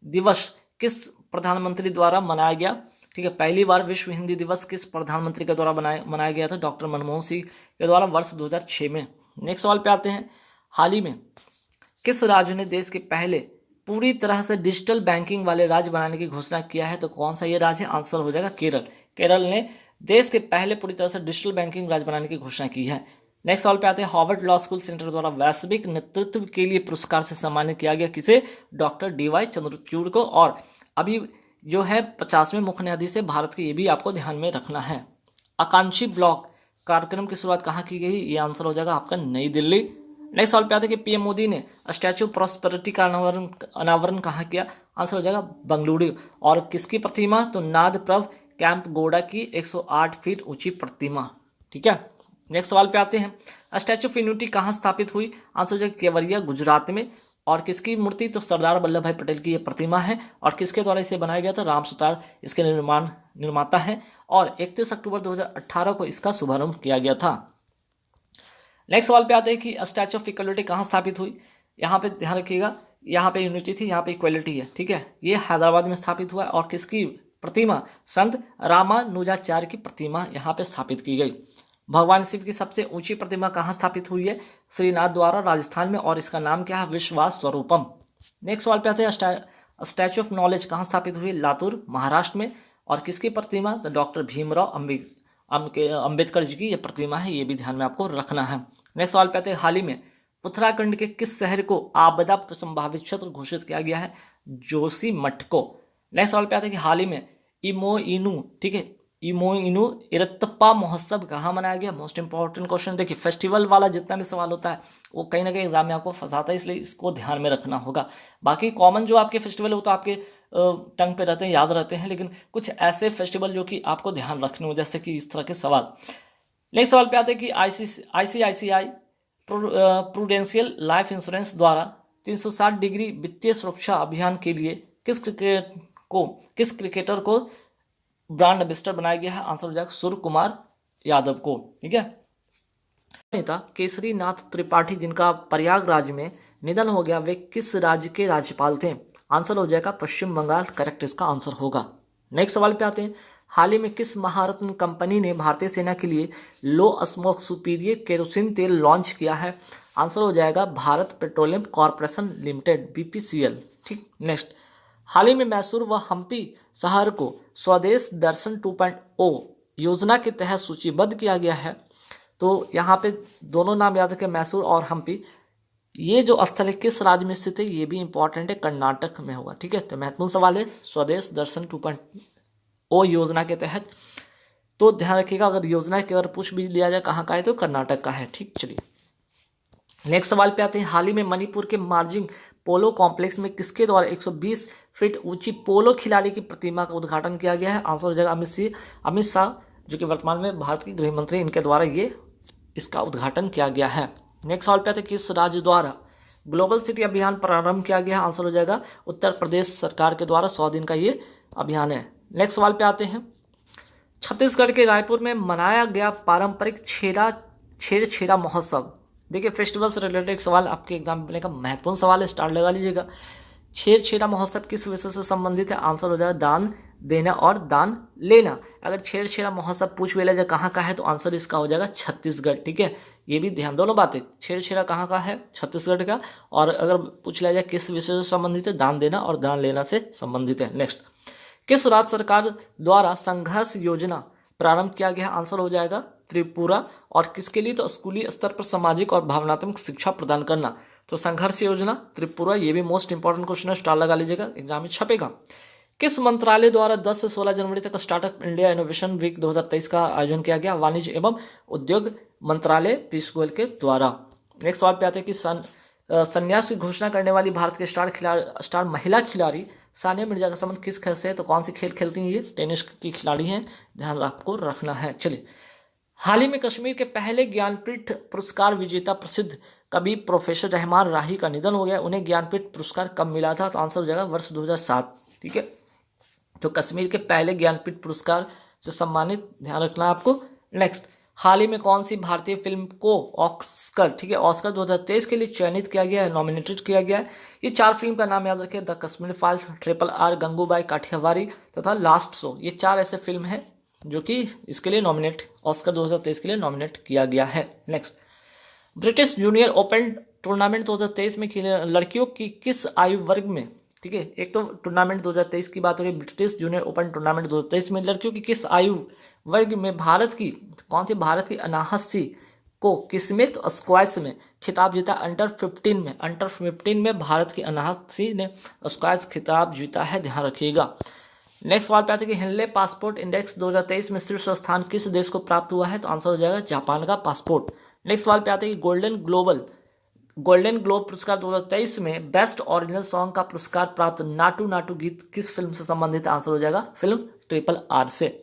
[SPEAKER 1] दिवस किस प्रधानमंत्री द्वारा मनाया गया? ठीक है, पहली बार विश्व हिंदी दिवस किस प्रधानमंत्री के द्वारा मनाया गया था? डॉक्टर मनमोहन सिंह के द्वारा वर्ष 2006 में। नेक्स्ट सवाल पे आते हैं, हाल ही में किस राज्य ने देश के पहले पूरी तरह से डिजिटल बैंकिंग वाले राज्य बनाने की घोषणा किया है? तो कौन सा ये राज्य है? आंसर हो जाएगा केरल। केरल ने देश के पहले पूरी तरह से डिजिटल बैंकिंग राज्य बनाने की घोषणा की है। नेक्स्ट सवाल पे आते हैं, हार्वर्ड लॉ स्कूल सेंटर द्वारा वैश्विक नेतृत्व के लिए पुरस्कार से सम्मानित किया गया किसे? डॉक्टर DY चंद्रचूड़ को। और अभी जो है 50वें मुख्य न्यायाधीश है भारत के, ये भी आपको ध्यान में रखना है। आकांक्षी ब्लॉक कार्यक्रम की शुरुआत कहाँ की गई? ये आंसर हो जाएगा आपका नई दिल्ली। नेक्स्ट सवाल पे आते हैं कि PM मोदी ने स्टैचू ऑफ प्रॉस्पेरिटी का अनावरण कहाँ किया? आंसर हो जाएगा बंगलुरु। और किसकी प्रतिमा? तो नादप्रभ कैंप गोडा की 108 फीट ऊंची प्रतिमा। ठीक है, नेक्स्ट सवाल पे आते हैं, स्टैचू ऑफ यूनिटी कहाँ स्थापित हुई? आंसर हो जाएगा केवड़िया गुजरात में। और किसकी मूर्ति? तो सरदार वल्लभ भाई पटेल की ये प्रतिमा है। और किसके द्वारा इसे बनाया गया था? राम सुतार इसके निर्माता है। और 31 अक्टूबर 2018 को इसका शुभारंभ किया गया था। नेक्स्ट सवाल पे आते हैं कि स्टैचू ऑफ इक्वलिटी कहाँ स्थापित हुई? यहाँ पे ध्यान रखिएगा, यहाँ पे यूनिटी थी, यहाँ पे इक्वलिटी है। ठीक है, ये हैदराबाद में स्थापित हुआ। और किसकी प्रतिमा? संत रामानुजाचार्य की प्रतिमा यहाँ पे स्थापित की गई। भगवान शिव की सबसे ऊंची प्रतिमा कहाँ स्थापित हुई है? श्रीनाथ द्वारा, राजस्थान में। और इसका नाम क्या है? विश्वास स्वरूपम। नेक्स्ट सवाल पे आते हैं, स्टैचू ऑफ नॉलेज कहाँ स्थापित हुई? लातूर, महाराष्ट्र में। और किसकी प्रतिमा? तो डॉक्टर भीमराव अम्बेडकर जी की यह प्रतिमा है, ये भी ध्यान में आपको रखना है। नेक्स्ट सवाल पे आते हैं, हाल ही में उत्तराखंड के किस शहर को आपदा संभावित क्षेत्र घोषित किया गया है? जोशीमठ को। नेक्स्ट सवाल पे आते हैं कि हाल ही में इमोइनू, ठीक है, इमोइनु इरत्तप्पा महोत्सव कहाँ मनाया गया? Most important question. देखिए फेस्टिवल वाला जितना भी सवाल होता है वो कहीं ना कहीं एग्जाम में आपको फंसाता है, इसलिए इसको ध्यान में रखना होगा। बाकी कॉमन जो आपके फेस्टिवल हो तो आपके टंग पे रहते हैं, याद रहते हैं, लेकिन कुछ ऐसे फेस्टिवल जो कि आपको ध्यान रखने हो, जैसे कि इस तरह के सवाल। नेक्स्ट सवाल पे आते हैं कि ICICI प्रूडेंशियल लाइफ इंश्योरेंस द्वारा 360 डिग्री वित्तीय सुरक्षा अभियान के लिए किस क्रिकेटर को ब्रांड एम्बेसडर बनाया गया है? आंसर हो जाएगा सूर्य कुमार यादव को। ठीक है। नेता केसरी नाथ त्रिपाठी जिनका प्रयागराज में निधन हो गया, वे किस राज्य के राज्यपाल थे? आंसर हो जाएगा पश्चिम बंगाल, करेक्ट इसका आंसर होगा। नेक्स्ट सवाल पे आते हैं, हाल ही में किस महारत्न कंपनी ने भारतीय सेना के लिए लो स्मोक सुपीरियर केरोसिन तेल लॉन्च किया है? आंसर हो जाएगा Bharat petroleum corporation limited, BPCL। ठीक। नेक्स्ट, हाल ही में मैसूर व हम्पी शहर को स्वदेश दर्शन 2.0 योजना के तहत सूचीबद्ध किया गया है। तो यहाँ पे दोनों नाम याद रखें, मैसूर और हम्पी। ये जो स्थल है किस राज्य में स्थित है? ये भी इंपॉर्टेंट है, कर्नाटक में होगा। ठीक है। तो महत्वपूर्ण सवाल है स्वदेश दर्शन 2.0 योजना के तहत। तो ध्यान रखिएगा, अगर योजना के अगर पूछ भी लिया जाए कहाँ का है तो कर्नाटक का है। ठीक। चलिए नेक्स्ट सवाल पे आते हैं, हाल ही में मणिपुर के मार्जिंग पोलो कॉम्प्लेक्स में किसके द्वारा 120 फीट ऊंची पोलो खिलाड़ी की प्रतिमा का उद्घाटन किया गया है? आंसर हो जाएगा अमित शाह, जो कि वर्तमान में भारत के गृह मंत्री, इनके द्वारा ये इसका उद्घाटन किया गया है। नेक्स्ट सवाल पे आते हैं, किस राज्य द्वारा ग्लोबल सिटी अभियान प्रारंभ किया गया है? आंसर हो जाएगा उत्तर प्रदेश सरकार के द्वारा 100 दिन का ये अभियान है। नेक्स्ट सवाल पे आते हैं, छत्तीसगढ़ के रायपुर में मनाया गया पारंपरिक छेरछेरा महोत्सव। देखिए फेस्टिवल से रिलेटेड सवाल आपके एग्जाम में का महत्वपूर्ण सवाल है, स्टार लगा लीजिएगा। छेरछेरा महोत्सव किस विषय से संबंधित है? आंसर हो जाएगा दान देना और दान लेना। अगर छेरछेरा महोत्सव पूछ लिया जाए कहाँ का है तो आंसर इसका हो जाएगा छत्तीसगढ़। ठीक है, ये भी ध्यान, दोनों बातें, छेरछेरा कहाँ का है? छत्तीसगढ़ का। और अगर पूछ लिया जाए किस विषय से संबंधित है? दान देना और दान लेना से संबंधित है। नेक्स्ट, किस राज्य सरकार द्वारा संघर्ष योजना प्रारंभ किया गया? आंसर हो जाएगा त्रिपुरा। और किसके लिए? तो स्कूली स्तर पर सामाजिक और भावनात्मक शिक्षा प्रदान करना। तो संघर्ष योजना त्रिपुरा, ये भी मोस्ट इंपॉर्टेंट क्वेश्चन है, स्टार लगा लीजिएगा, एग्जाम में छपेगा। किस मंत्रालय द्वारा 10 से 16 जनवरी तक स्टार्टअप इंडिया इनोवेशन वीक 2023 का आयोजन किया गया? वाणिज्य एवं उद्योग मंत्रालय, पीयूष गोयल के द्वारा। नेक्स्ट सवाल पे आते हैं कि संन्यास की घोषणा करने वाली भारत के स्टार महिला खिलाड़ी सानिया मिर्जा का संबंध किस खेल से है? तो कौन सी खेल खेलती हैं? ये टेनिस की खिलाड़ी हैं, ध्यान आपको रखना है। चलिए, हाल ही में कश्मीर के पहले ज्ञानपीठ पुरस्कार विजेता प्रसिद्ध कवि प्रोफेसर रहमान राही का निधन हो गया। उन्हें ज्ञानपीठ पुरस्कार कब मिला था? तो आंसर हो जाएगा वर्ष 2007। ठीक है, तो कश्मीर के पहले ज्ञानपीठ पुरस्कार से सम्मानित, ध्यान रखना आपको। नेक्स्ट, हाल ही में कौन सी भारतीय फिल्म को ऑस्कर, ठीक है, ऑस्कर 2023 के लिए चयनित किया गया है, नॉमिनेटेड किया गया है? ये 4 फिल्म का नाम याद रखें, the Kashmir files, RRR, Gangubai Kathiawadi तथा लास्ट शो। ये 4 ऐसे फिल्म हैं जो कि इसके लिए नॉमिनेट, ऑस्कर 2023 के लिए नॉमिनेट किया गया है। Next, British junior open tournament 2023 में लड़कियों की किस आयु वर्ग में, ठीक है, एक तो टूर्नामेंट 2023 की बात हो रही है, ब्रिटिश जूनियर ओपन टूर्नामेंट 2023 में लड़कियों की किस आयु वर्ग में भारत की भारत की अनाहत सिंह को किसमें? तो स्क्वैश में खिताब जीता। अंडर 15 में भारत की अनाहत सिंह ने स्क्वैश खिताब जीता है, ध्यान रखिएगा। नेक्स्ट सवाल पे आते हैं कि हेनले पासपोर्ट इंडेक्स 2023 में शीर्ष स्थान किस देश को प्राप्त हुआ है? तो आंसर हो जाएगा जापान का पासपोर्ट। नेक्स्ट सवाल पे आते हैं कि गोल्डन ग्लोब पुरस्कार 2023 में बेस्ट ओरिजिनल सॉन्ग का पुरस्कार प्राप्त नाटू नाटू गीत किस फिल्म से संबंधित? आंसर हो जाएगा फिल्म RRR से।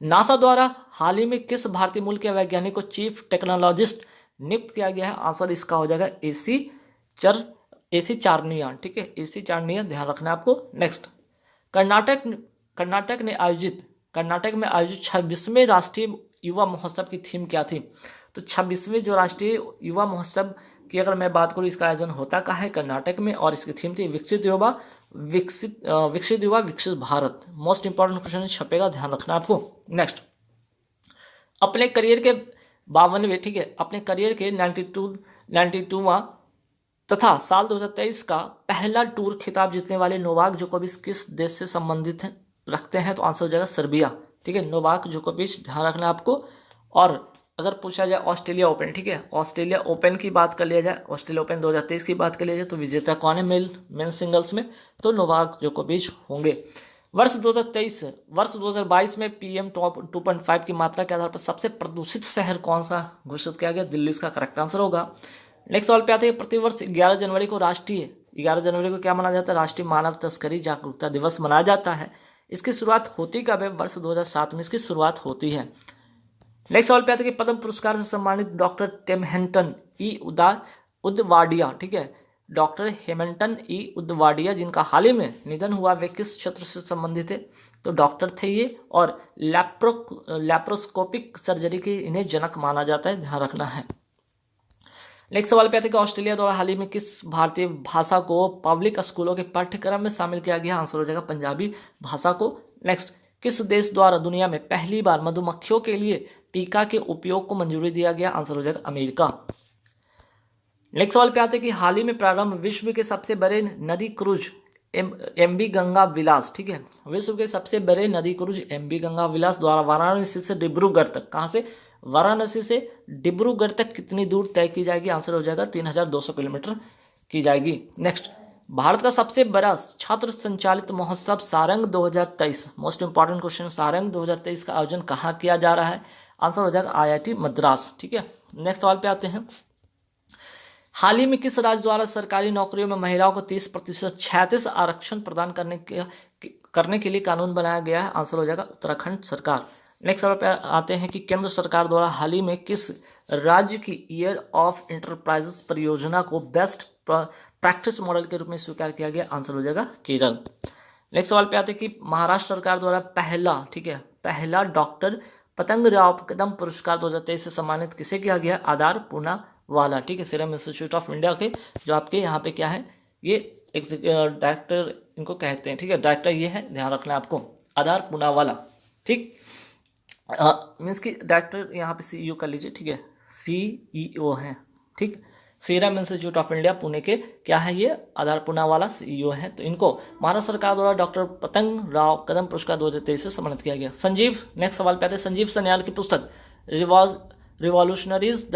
[SPEAKER 1] नासा द्वारा हाल ही में किस भारतीय मूल के वैज्ञानिक को चीफ टेक्नोलॉजिस्ट नियुक्त किया गया है? आंसर इसका हो जाएगा AC चारनियान। ठीक है, AC चारनियान, ध्यान रखना आपको। नेक्स्ट, कर्नाटक में आयोजित 26वें राष्ट्रीय युवा महोत्सव की थीम क्या थी? तो 26वें जो राष्ट्रीय युवा महोत्सव की अगर मैं बात करूँ, इसका आयोजन होता कहाँ है? कर्नाटक में, और इसकी थीम थी विकसित युवा विकसित भारत। मोस्ट इंपॉर्टेंट क्वेश्चन छपेगा, ध्यान रखना आपको। नेक्स्ट, अपने करियर के 52वें, ठीक है, अपने करियर के 92वां तथा साल 2023 का पहला टूर खिताब जीतने वाले नोवाक जोकोविच किस देश से संबंधित रखते हैं? तो आंसर हो जाएगा सर्बिया। ठीक है, नोवाक जोकोविच, ध्यान रखना आपको। और अगर पूछा जाए ऑस्ट्रेलिया ओपन, ठीक है, ऑस्ट्रेलिया ओपन की बात कर लिया जाए, ऑस्ट्रेलिया ओपन 2023 की बात कर लिया जाए, तो विजेता कौन है मेन सिंगल्स में? तो नोवाक जोकोविच होंगे। वर्ष 2023 वर्ष 2022 में PM 2.5 की मात्रा के आधार पर सबसे प्रदूषित शहर कौन सा घोषित किया गया? दिल्ली इसका करेक्ट आंसर होगा। नेक्स्ट सवाल पे आते हैं, प्रतिवर्ष 11 जनवरी को क्या मनाया जाता है? राष्ट्रीय मानव तस्करी जागरूकता दिवस मनाया जाता है। इसकी शुरुआत होती कब है? वर्ष 2007 में इसकी शुरुआत होती है। नेक्स्ट सवाल पे आते हैं कि पद्म पुरस्कार से सम्मानित डॉक्टर टेमहेंटन ई उदवाडिया, ठीक है, डॉक्टर हेमंटन ई उदवाडिया जिनका हाल ही में निधन हुआ, वे किस क्षेत्र से संबंधित थे? तो डॉक्टर थे ये, और लैप्रोस्कोपिक सर्जरी के इन्हें जनक माना जाता है, ध्यान रखना है। नेक्स्ट सवाल पे आते हैं कि ऑस्ट्रेलिया द्वारा हाल ही में किस भारतीय भाषा को पब्लिक स्कूलों के पाठ्यक्रम में शामिल किया गया? आंसर हो जाएगा पंजाबी भाषा को। नेक्स्ट, किस देश द्वारा दुनिया में पहली बार मधुमक्खियों के लिए टीका के उपयोग को मंजूरी दिया गया? आंसर हो जाएगा अमेरिका। नेक्स्ट सवाल पे आते हैं कि हाल ही में प्रारंभ विश्व के सबसे बड़े नदी क्रूज MV गंगा विलास, ठीक है, विश्व के सबसे बड़े नदी क्रूज MV गंगा विलास द्वारा वाराणसी से डिब्रूगढ़ तक, कहाँ से? वाराणसी से डिब्रूगढ़ तक कितनी दूर तय की जाएगी? आंसर हो जाएगा 3200 किलोमीटर की जाएगी। नेक्स्ट, भारत का सबसे बड़ा छात्र संचालित महोत्सव Sarang 2023, most important question, Sarang 2023 का आयोजन कहाँ किया जा रहा है? आंसर हो जाएगा IIT मद्रास, ठीक है। नेक्स्ट सवाल पे आते हैं, हाल ही में किस राज्य द्वारा सरकारी नौकरियों में महिलाओं को 30% 36 आरक्षण प्रदान करने के लिए कानून बनाया गया है? आंसर हो जाएगा उत्तराखंड सरकार। नेक्स्ट सवाल पे आते हैं कि केंद्र सरकार द्वारा हाल ही में किस राज्य की ईयर ऑफ इंटरप्राइजेस परियोजना को बेस्ट प्रैक्टिस मॉडल के रूप में स्वीकार किया गया? आंसर हो जाएगा केरल। नेक्स्ट सवाल पे आते हैं कि महाराष्ट्र सरकार द्वारा पहला डॉक्टर पतंगराव कदम पुरस्कार 2023 से सम्मानित किसे किया गया? आधार पूनावाला, ठीक है, सीरम इंस्टीट्यूट ऑफ इंडिया के जो आपके यहाँ पे क्या है, ये डायरेक्टर इनको कहते हैं, ठीक है, डायरेक्टर ये है, ध्यान रखना है आपको, आधार पूनावाला, ठीक, मीन्स कि डायरेक्टर यहाँ पे CEO कर लीजिए, ठीक है, CEO है, ठीक, serum institute of India Pune के क्या है ये? आधार पूनावाला CEO है। तो इनको महाराष्ट्र सरकार द्वारा डॉक्टर पतंग राव कदम पुरस्कार 2023 से सम्मानित किया गया। संजीव, नेक्स्ट सवाल पे आते हैं, संजीव सन्याल की पुस्तक revolutionaries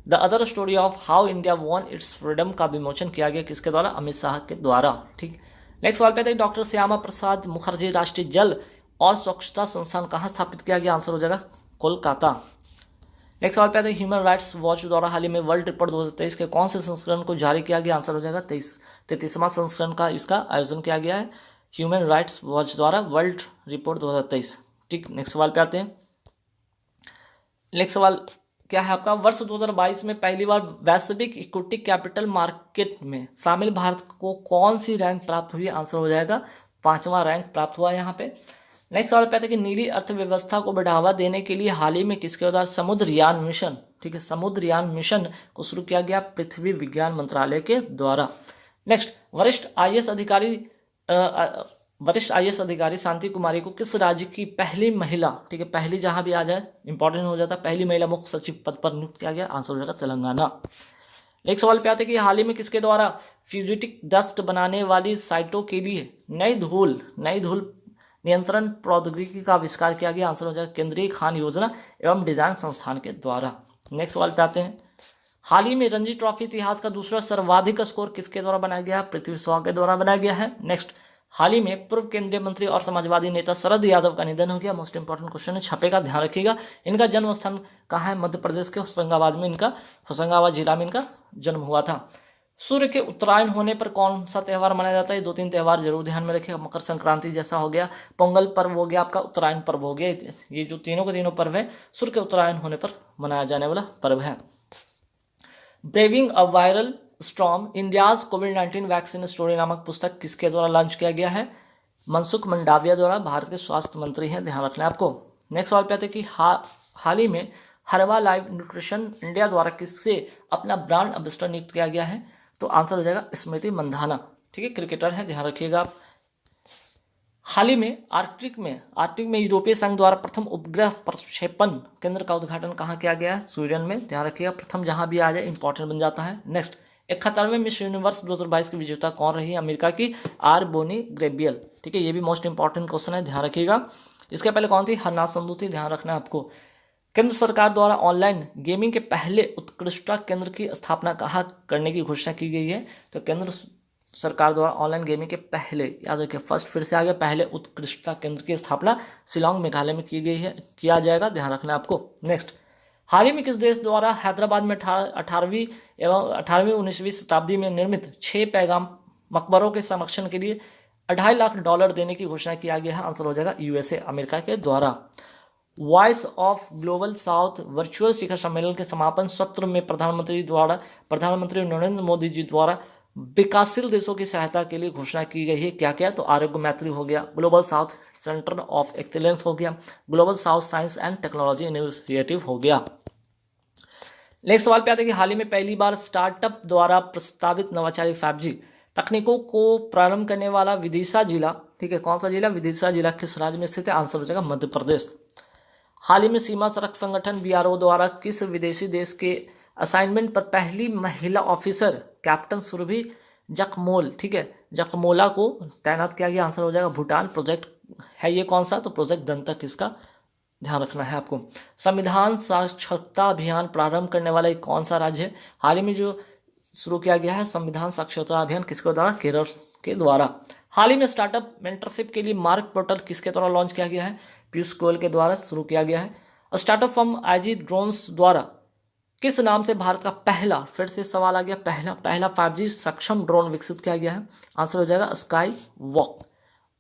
[SPEAKER 1] the other story of how India won it's freedom का विमोचन किया गया किसके द्वारा? अमित शाह के द्वारा, ठीक। नेक्स्ट सवाल पे आते हैं, डॉक्टर श्यामा प्रसाद मुखर्जी राष्ट्रीय जल और स्वच्छता संस्थान कहाँ स्थापित किया गया? आंसर हो जाएगा कोलकाता। नेक्स्ट सवाल पे आते हैं, ह्यूमन राइट्स वॉच द्वारा हाल ही में वर्ल्ड रिपोर्ट 2023 के कौन से संस्करण को जारी किया गया? आंसर हो जाएगा 33वां संस्करण का इसका आयोजन किया गया है ह्यूमन राइट्स वॉच द्वारा वर्ल्ड रिपोर्ट 2023, ठीक। नेक्स्ट सवाल पे आते हैं, नेक्स्ट सवाल क्या है आपका, वर्ष 2022 में पहली बार वैश्विक इक्विटी कैपिटल मार्केट में शामिल भारत को कौन सी रैंक प्राप्त हुई? आंसर हो जाएगा 5वां रैंक प्राप्त हुआ यहाँ पे। नेक्स्ट सवाल पे आते हैं कि नीली अर्थव्यवस्था को बढ़ावा देने के लिए हाल ही में किसके द्वारा समुद्रयान मिशन, ठीक है, समुद्रयान मिशन को शुरू किया गया? पृथ्वी विज्ञान मंत्रालय के द्वारा। नेक्स्ट, वरिष्ठ IAS अधिकारी शांति कुमारी को किस राज्य की पहली महिला, ठीक है, पहली जहां भी आ जाए इंपॉर्टेंट हो जाता है, पहली महिला मुख्य सचिव पद पर नियुक्त किया गया? आंसर हो जाएगा तेलंगाना। नेक्स्ट सवाल पे आते हैं कि हाल ही में किसके द्वारा फ्यूजिटिक डस्ट बनाने वाली साइटों के लिए नई धूल नियंत्रण प्रौद्योगिकी का आविष्कार किया गया? आंसर हो जाएगा केंद्रीय खान योजना एवं डिजाइन संस्थान के द्वारा। नेक्स्ट सवाल पे आते हैं, हाल ही में रणजी ट्रॉफी इतिहास का दूसरा सर्वाधिक स्कोर किसके द्वारा बनाया गया? पृथ्वी शॉ के द्वारा बनाया गया है। नेक्स्ट, हाल ही में पूर्व केंद्रीय मंत्री और समाजवादी नेता शरद यादव का निधन हो गया। मोस्ट इंपॉर्टेंट क्वेश्चन है, छपे का ध्यान रखिएगा। इनका जन्म स्थान कहाँ है? मध्य प्रदेश के होशंगाबाद जिला में इनका जन्म हुआ था। सूर्य के उत्तरायण होने पर कौन सा त्यौहार मनाया जाता है? 2-3 त्यौहार जरूर ध्यान में रखिएगा। मकर संक्रांति जैसा हो गया, पोंगल पर्व हो गया, आपका उत्तरायण पर्व हो गया। ये जो तीनों के तीनों पर्व है सूर्य के उत्तरायण होने पर मनाया जाने वाला पर्व है। Braving a viral storm India's covid vaccine story नामक पुस्तक किसके द्वारा लॉन्च किया गया है? मनसुख मंडाविया द्वारा, भारत के स्वास्थ्य मंत्री हैं, ध्यान रखना है आपको। नेक्स्ट सवाल पे आते हैं कि हाल ही में हर्बा लाइफ न्यूट्रिशन इंडिया द्वारा किससे अपना ब्रांड एम्बेसडर नियुक्त किया गया है? तो आंसर हो जाएगा स्मृति मंधाना, ठीक है, क्रिकेटर है, ध्यान रखिएगा आप। हाल ही में आर्कटिक में यूरोपीय संघ द्वारा प्रथम उपग्रह प्रक्षेपण केंद्र का उद्घाटन कहाँ किया गया है? स्वीडन में, ध्यान रखिएगा, प्रथम जहां भी आ जाए इंपॉर्टेंट बन जाता है। नेक्स्ट, 71वें मिस यूनिवर्स 2022 की विजेता कौन रही? अमेरिका की आर बोनी ग्रेबियल, ठीक है, ये भी मोस्ट इंपॉर्टेंट क्वेश्चन है, ध्यान रखिएगा। इसके पहले कौन थी? हरनाथ संधू थी, ध्यान रखना है आपको। केंद्र सरकार द्वारा ऑनलाइन गेमिंग के पहले उत्कृष्टता केंद्र की स्थापना कहाँ करने की घोषणा की गई है? तो केंद्र सरकार द्वारा ऑनलाइन गेमिंग के पहले, याद रखिए फर्स्ट फिर से आ गया, पहले उत्कृष्टता केंद्र की स्थापना शिलांग मेघालय में की गई है, किया जाएगा, ध्यान रखना आपको। नेक्स्ट, हाल ही में किस देश द्वारा हैदराबाद में 18वीं एवं 19वीं शताब्दी में निर्मित 6 पैगाम मकबरों के संरक्षण के लिए $2.5 लाख देने की घोषणा किया गया है? आंसर हो जाएगा यूएसए, अमेरिका के द्वारा। Voice of global south virtual शिखर सम्मेलन के समापन सत्र में प्रधानमंत्री नरेंद्र मोदी जी द्वारा विकासशील देशों की सहायता के लिए घोषणा की गई है। क्या क्या? तो आरोग्य मैत्री हो गया, global south centre of excellence हो गया, global south science and technology initiative हो गया। नेक्स्ट सवाल पे आते हैं कि हाल ही में पहली बार स्टार्टअप द्वारा प्रस्तावित नवाचारी 5G तकनीकों को प्रारंभ करने वाला विदिशा जिला, ठीक है, कौन सा जिला? विदिशा जिला किस राज्य में स्थित है? आंसर हो जाएगा मध्य प्रदेश। हाल ही में सीमा सड़क संगठन BRO द्वारा किस विदेशी देश के असाइनमेंट पर पहली महिला ऑफिसर कैप्टन सुरभि जखमोल, ठीक है, जखमोला को तैनात किया गया? आंसर हो जाएगा भूटान। प्रोजेक्ट है ये कौन सा? तो प्रोजेक्ट दंतक, इसका ध्यान रखना है आपको। संविधान साक्षरता अभियान प्रारंभ करने वाला एक कौन सा राज्य है? हाल ही में जो शुरू किया गया है संविधान साक्षरता अभियान, किसके द्वारा? केरल के द्वारा। हाल ही में स्टार्टअप मेंटरशिप के लिए मार्क पोर्टल किसके द्वारा लॉन्च किया गया है? पीयूष गोयल के द्वारा शुरू किया गया है। स्टार्टअप फर्म IG ड्रोन्स द्वारा किस नाम से भारत का पहला, फिर से सवाल आ गया, पहला 5G सक्षम ड्रोन विकसित किया गया है? आंसर हो जाएगा स्काई वॉक।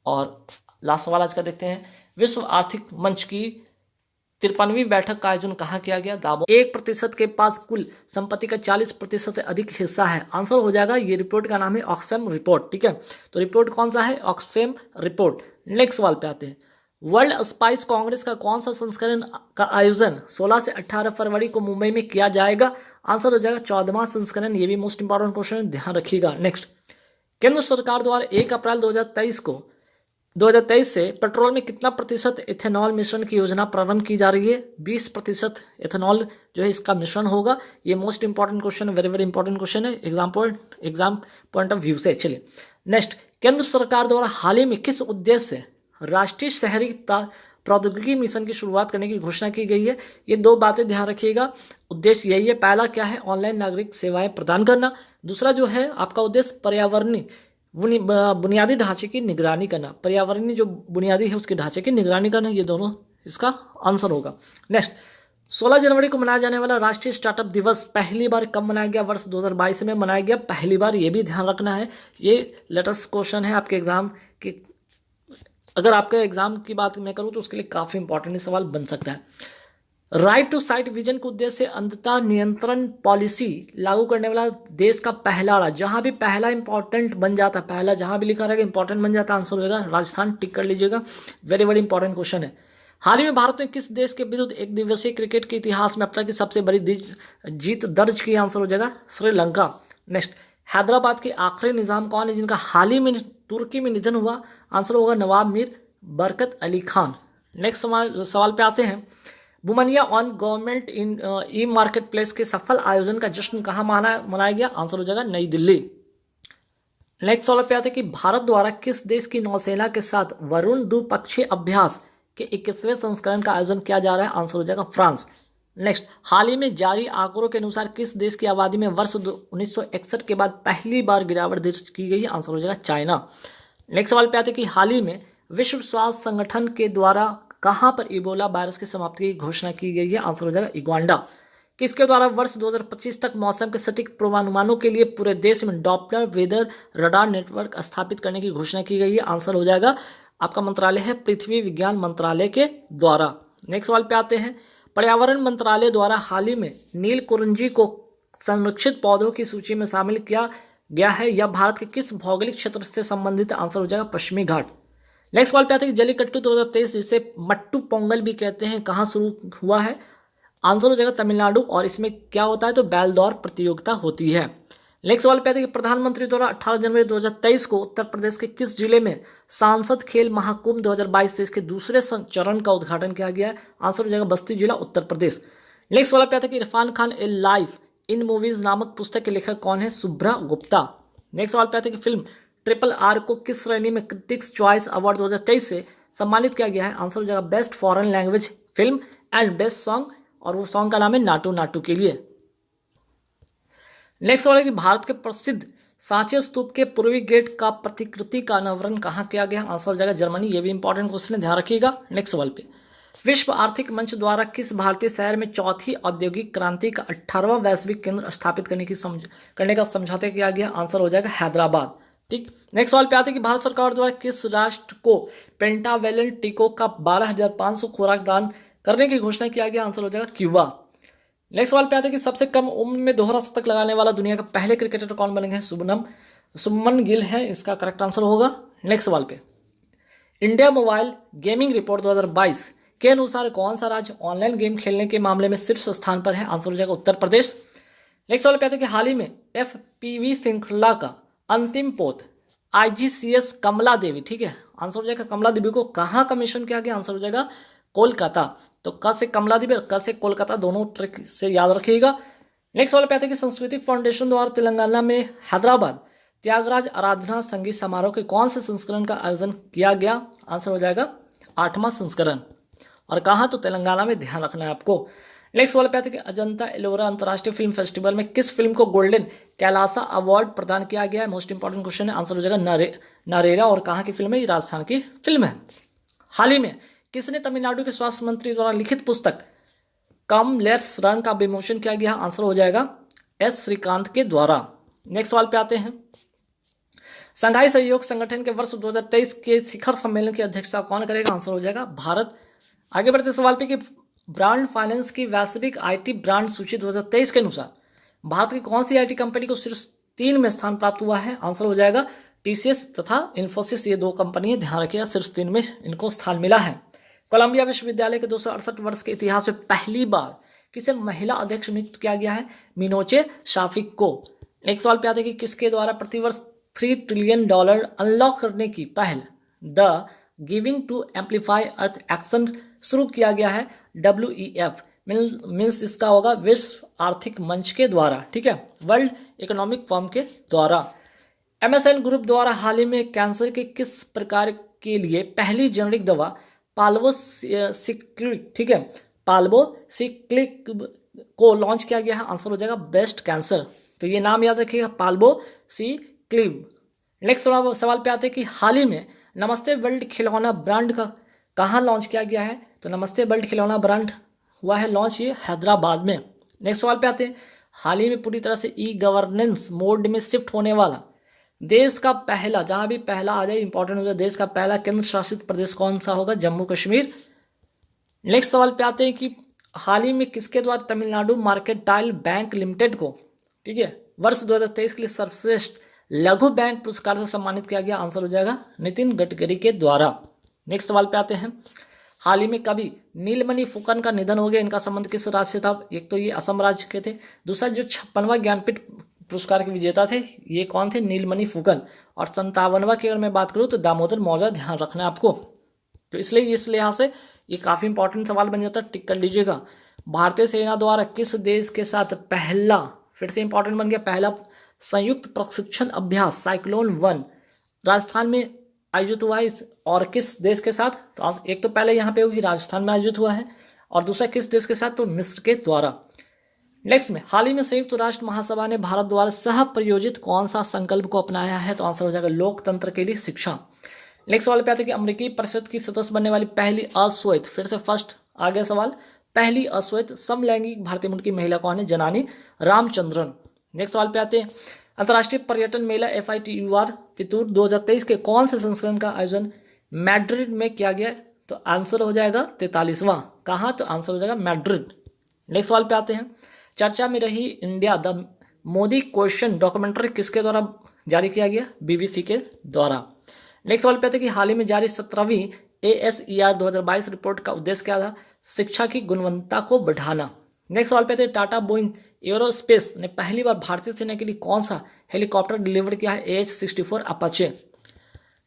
[SPEAKER 1] और लास्ट सवाल आज का देखते हैं, विश्व आर्थिक मंच की 53वीं बैठक का आयोजन कहाँ किया गया? दावोस। 1% के पास कुल संपत्ति का 40% से अधिक हिस्सा है? आंसर हो जाएगा, ये रिपोर्ट का नाम है ऑक्सफैम रिपोर्ट, ठीक है। तो रिपोर्ट कौन सा है? Oxfam report. नेक्स्ट सवाल पे आते हैं, वर्ल्ड स्पाइस कांग्रेस का कौन सा संस्करण का आयोजन 16 से 18 फरवरी को मुंबई में किया जाएगा? आंसर हो जाएगा 14वां संस्करण। ये भी मोस्ट इंपॉर्टेंट क्वेश्चन है, ध्यान रखिएगा। नेक्स्ट, केंद्र सरकार द्वारा 1 अप्रैल 2023 से पेट्रोल में कितना प्रतिशत इथेनॉल मिश्रण की योजना प्रारंभ की जा रही है? 20% इथेनॉल जो है इसका मिश्रण होगा। ये मोस्ट इंपॉर्टेंट क्वेश्चन है, वेरी वेरी इंपॉर्टेंट क्वेश्चन है एग्जाम पॉइंट ऑफ व्यू से। चलिए नेक्स्ट, केंद्र सरकार द्वारा हाल ही में किस उद्देश्य से राष्ट्रीय शहरी प्रौद्योगिकी मिशन की शुरुआत करने की घोषणा की गई है? ये 2 बातें ध्यान रखिएगा, उद्देश्य यही है। पहला क्या है? ऑनलाइन नागरिक सेवाएं प्रदान करना। दूसरा जो है आपका उद्देश्य पर्यावरणीय बुनियादी ढांचे की निगरानी करना, पर्यावरणीय जो बुनियादी है उसके ढांचे की निगरानी करना। ये दोनों इसका आंसर होगा। नेक्स्ट, 16 जनवरी को मनाया जाने वाला राष्ट्रीय स्टार्टअप दिवस पहली बार कब मनाया गया? वर्ष 2022 में मनाया गया पहली बार। ये भी ध्यान रखना है, ये लेटेस्ट क्वेश्चन है आपके एग्जाम के। अगर आपके एग्जाम की बात मैं करूं तो उसके लिए काफी इंपॉर्टेंट सवाल बन सकता है। राइट टू साइट विजन के उद्देश्य से अंधता नियंत्रण पॉलिसी लागू करने वाला देश का पहला राज्य, जहां भी पहला इंपॉर्टेंट बन जाता, पहला जहां भी लिखा रहेगा इंपॉर्टेंट बन जाता, आंसर होगा राजस्थान। टिक कर लीजिएगा, वेरी वेरी इंपॉर्टेंट क्वेश्चन है। हाल ही में भारत ने किस देश के विरुद्ध एक दिवसीय क्रिकेट के इतिहास में अब तक की सबसे बड़ी जीत दर्ज की? आंसर हो जाएगा श्रीलंका। नेक्स्ट, हैदराबाद के आखिरी निजाम कौन है जिनका हाल ही में तुर्की में निधन हुआ? आंसर होगा नवाब मीर बरकत अली खान। नेक्स्ट सवाल पे आते हैं, बुमनिया on government in e marketplace के सफल आयोजन का जश्न कहाँ मनाया गया? आंसर हो जाएगा नई दिल्ली। नेक्स्ट सवाल पे आते हैं कि भारत द्वारा किस देश की नौसेना के साथ वरुण द्विपक्षीय अभ्यास के 21वें संस्करण का आयोजन किया जा रहा है? आंसर हो जाएगा फ्रांस। नेक्स्ट, हाल ही में जारी आंकड़ों के अनुसार किस देश की आबादी में वर्ष 1961 के बाद पहली बार गिरावट दर्ज की गई? आंसर हो जाएगा चाइना। नेक्स्ट सवाल पे आते हैं कि हाल ही में विश्व स्वास्थ्य संगठन के द्वारा कहां पर इबोला वायरस की समाप्ति की घोषणा की गई है? आंसर हो जाएगा युगांडा। किसके द्वारा वर्ष 2025 तक मौसम के सटीक पूर्वानुमानों के लिए पूरे देश में डॉपलर वेदर रडार नेटवर्क स्थापित करने की घोषणा की गई है? आंसर हो जाएगा आपका मंत्रालय है पृथ्वी विज्ञान मंत्रालय के द्वारा। नेक्स्ट सवाल पे आते हैं, पर्यावरण मंत्रालय द्वारा हाल ही में नील कुरिंजी को संरक्षित पौधों की सूची में शामिल किया गया है? यह भारत के किस भौगोलिक क्षेत्र से संबंधित? आंसर हो जाएगा पश्चिमी घाट। नेक्स्ट सवाल पे आते हैं कि जल्लीकट्टू 2023 जिसे मट्टू पोंगल भी कहते हैं कहाँ शुरू हुआ है? आंसर हो जाएगा तमिलनाडु। और इसमें क्या होता है? तो बैल दौड़ प्रतियोगिता होती है। नेक्स्ट सवाल पे आते हैं कि प्रधानमंत्री द्वारा 18 जनवरी 2023 को उत्तर प्रदेश के किस जिले में सांसद खेल महाकुंभ 2022 से इसके दूसरे चरण का उद्घाटन किया गया है? आंसर हो जाएगा बस्ती जिला उत्तर प्रदेश। नेक्स्ट सवाल पे आता है कि इरफान खान ए लाइफ इन मूवीज नामक पुस्तक के लेखक कौन है? शुभ्रा गुप्ता। नेक्स्ट सवाल पे आता है कि फिल्म RRR को किस श्रेणी में क्रिटिक्स चॉइस अवार्ड 2023 से सम्मानित किया गया है? आंसर हो जाएगा best foreign language film and best song, और वो सॉन्ग का नाम है नाटू नाटू के लिए। नेक्स्ट वाला कि भारत के प्रसिद्ध सांची स्तूप के पूर्वी गेट का प्रतिकृति का अनावरण कहाँ किया गया? आंसर हो जाएगा जर्मनी। ये भी इंपॉर्टेंट क्वेश्चन है, ध्यान रखिएगा। नेक्स्ट सवाल पे, विश्व आर्थिक मंच द्वारा किस भारतीय शहर में चौथी औद्योगिक क्रांति का 18वां वैश्विक केंद्र स्थापित करने का समझौता किया गया? आंसर हो जाएगा हैदराबाद। ठीक, नेक्स्ट सवाल पे आते हैं कि भारत सरकार द्वारा किस राष्ट्र को पेंटावेलेंट टीकों का 12,500 खुराक दान करने की घोषणा किया गया? आंसर हो जाएगा क्यूबा। नेक्स्ट सवाल पे आते हैं कि सबसे कम उम्र में दोहरा शतक लगाने वाला दुनिया का पहले क्रिकेटर कौन बनेंगे? शुभमन गिल है इसका करेक्ट आंसर होगा। नेक्स्ट सवाल पे, इंडिया मोबाइल गेमिंग रिपोर्ट 2022 के अनुसार कौन सा राज्य ऑनलाइन गेम खेलने के मामले में शीर्ष स्थान पर है? आंसर हो जाएगा उत्तर प्रदेश। नेक्स्ट सवाल पे आते हैं कि हाल ही में FPV श्रृंखला का अंतिम पोत IGCS कमला देवी, ठीक है, आंसर हो जाएगा कमला देवी को कहाँ कमीशन किया गया? आंसर हो जाएगा कोलकाता। तो क से कमला देवी और क से कोलकाता, दोनों ट्रिक से याद रखिएगा। नेक्स्ट सवाल पे आते हैं कि सांस्कृतिक फाउंडेशन द्वारा तेलंगाना में हैदराबाद त्यागराज आराधना संगीत समारोह के कौन से संस्करण का आयोजन किया गया? आंसर हो जाएगा 8वां संस्करण। और कहाँ? तो तेलंगाना में, ध्यान रखना है आपको। नेक्स्ट सवाल पे आते हैं कि अजंता एलोरा अंतर्राष्ट्रीय फिल्म फेस्टिवल में किस फिल्म को गोल्डन कैलासा अवार्ड प्रदान किया गया है? मोस्ट इंपॉर्टेंट क्वेश्चन है, आंसर हो जाएगा नरेरा। और कहाँ की फिल्म है? ये राजस्थान की फिल्म है। हाल ही में किसने तमिलनाडु के स्वास्थ्य मंत्री द्वारा लिखित पुस्तक कम लेट्स रन का विमोचन किया गया? आंसर हो जाएगा S श्रीकांत के द्वारा। नेक्स्ट सवाल पे आते हैं, संघाई सहयोग संगठन के वर्ष 2023 के शिखर सम्मेलन की अध्यक्षता कौन करेगा? आंसर हो जाएगा भारत। आगे बढ़ते सवाल पे कि ब्रांड फाइनेंस की वैश्विक IT ब्रांड सूची 2023 के अनुसार भारत की कौन सी IT कंपनी को शीर्ष 3 में स्थान प्राप्त हुआ है? आंसर हो जाएगा TCS तथा इन्फोसिस, ये 2 कंपनी है, ध्यान रखिएगा, शीर्ष 3 में इनको स्थान मिला है। कोलंबिया विश्वविद्यालय के 268 वर्ष के इतिहास में पहली बार किसे महिला अध्यक्ष नियुक्त किया गया है? मिनोचे शाफिक को। नेक्स्ट सवाल पे आते हैं कि किसके द्वारा प्रतिवर्ष $3 ट्रिलियन अनलॉक करने की पहल the giving to amplify earth action शुरू किया गया है? WEF मीन्स इसका होगा विश्व आर्थिक मंच के द्वारा, ठीक है, वर्ल्ड इकोनॉमिक फोरम के द्वारा। MSN ग्रुप द्वारा हाल ही में कैंसर के किस प्रकार के लिए पहली जेनेरिक दवा पाल्बोसिक्लिक, ठीक है, पाल्बोसिक्लिक को लॉन्च किया गया है? आंसर हो जाएगा बेस्ट कैंसर। तो ये नाम याद रखिएगा, पाल्बोसिक्लिक। नेक्स्ट सवाल पे आते हैं कि हाल ही में नमस्ते वर्ल्ड खिलौना ब्रांड का कहाँ लॉन्च किया गया है? तो नमस्ते वर्ल्ड खिलौना ब्रांड हुआ है लॉन्च ये हैदराबाद में। नेक्स्ट सवाल पे आते हैं, हाल ही में पूरी तरह से E-गवर्नेंस मोड में शिफ्ट होने वाला देश का पहला, जहां भी पहला आ जाए इंपॉर्टेंट हो जाए, देश का पहला केंद्र शासित प्रदेश कौन सा होगा? जम्मू कश्मीर। नेक्स्ट सवाल पे आते हैं कि हाल ही में किसके द्वारा तमिलनाडु मार्केंटाइल बैंक लिमिटेड को, ठीक है, वर्ष 2023 के लिए सर्वश्रेष्ठ लघु बैंक पुरस्कार से सम्मानित किया गया? आंसर हो जाएगा नितिन गडकरी के द्वारा। नेक्स्ट सवाल पे आते हैं, हाल ही में कभी नीलमणि फुकन का निधन हो गया, इनका संबंध किस राज्य से था? एक तो ये असम राज्य के थे, दूसरा जो 56वां ज्ञानपीठ पुरस्कार के विजेता थे ये कौन थे? नीलमणि फुकन। और 57वां की अगर मैं बात करूँ तो दामोदर मौजा, ध्यान रखना है आपको। तो इसलिए इस लिहाज से ये काफी इंपॉर्टेंट सवाल बन जाता है, टिक कर लीजिएगा। भारतीय सेना द्वारा किस देश के साथ पहला, फिर से इंपॉर्टेंट बन गया, पहला संयुक्त प्रशिक्षण अभ्यास साइक्लोन 1 राजस्थान में आयोजित हुआ है? और किस देश के साथ? तो एक तो पहले यहाँ पे होगी राजस्थान में आयोजित हुआ है, और दूसरा किस देश के साथ? तो मिस्र के द्वारा। नेक्स्ट में हाल ही में संयुक्त राष्ट्र महासभा ने भारत द्वारा सह प्रयोजित कौन सा संकल्प को अपनाया है? तो आंसर हो जाएगा लोकतंत्र के लिए शिक्षा। नेक्स्ट सवाल पे आते हैं कि अमेरिकी परिषद की सदस्य बनने वाली पहली अश्वेत, फिर से फर्स्ट आ गया सवाल, पहली अश्वेत समलैंगिक भारतीय मूल की महिला कौन है? जनानी रामचंद्रन। नेक्स्ट सवाल पे आते हैं, अंतर्राष्ट्रीय पर्यटन मेला FITUR फितूर 2023 के कौन से संस्करण का आयोजन मैड्रिड में किया गया? तो आंसर हो जाएगा 43वां। कहाँ? तो आंसर हो जाएगा मैड्रिड। नेक्स्ट सवाल पे आते हैं, चर्चा में रही India the Modi question documentary किसके द्वारा जारी किया गया? BBC के द्वारा। नेक्स्ट सवाल पे आते हैं कि हाल ही में जारी 17वीं ASER 2022 रिपोर्ट का उद्देश्य क्या था? शिक्षा की गुणवत्ता को बढ़ाना। नेक्स्ट सवाल पे आते हैं, टाटा बोइंग एरोस्पेस ने पहली बार भारतीय सेना के लिए कौन सा हेलीकॉप्टर डिलीवर किया है? AH-64 Apache.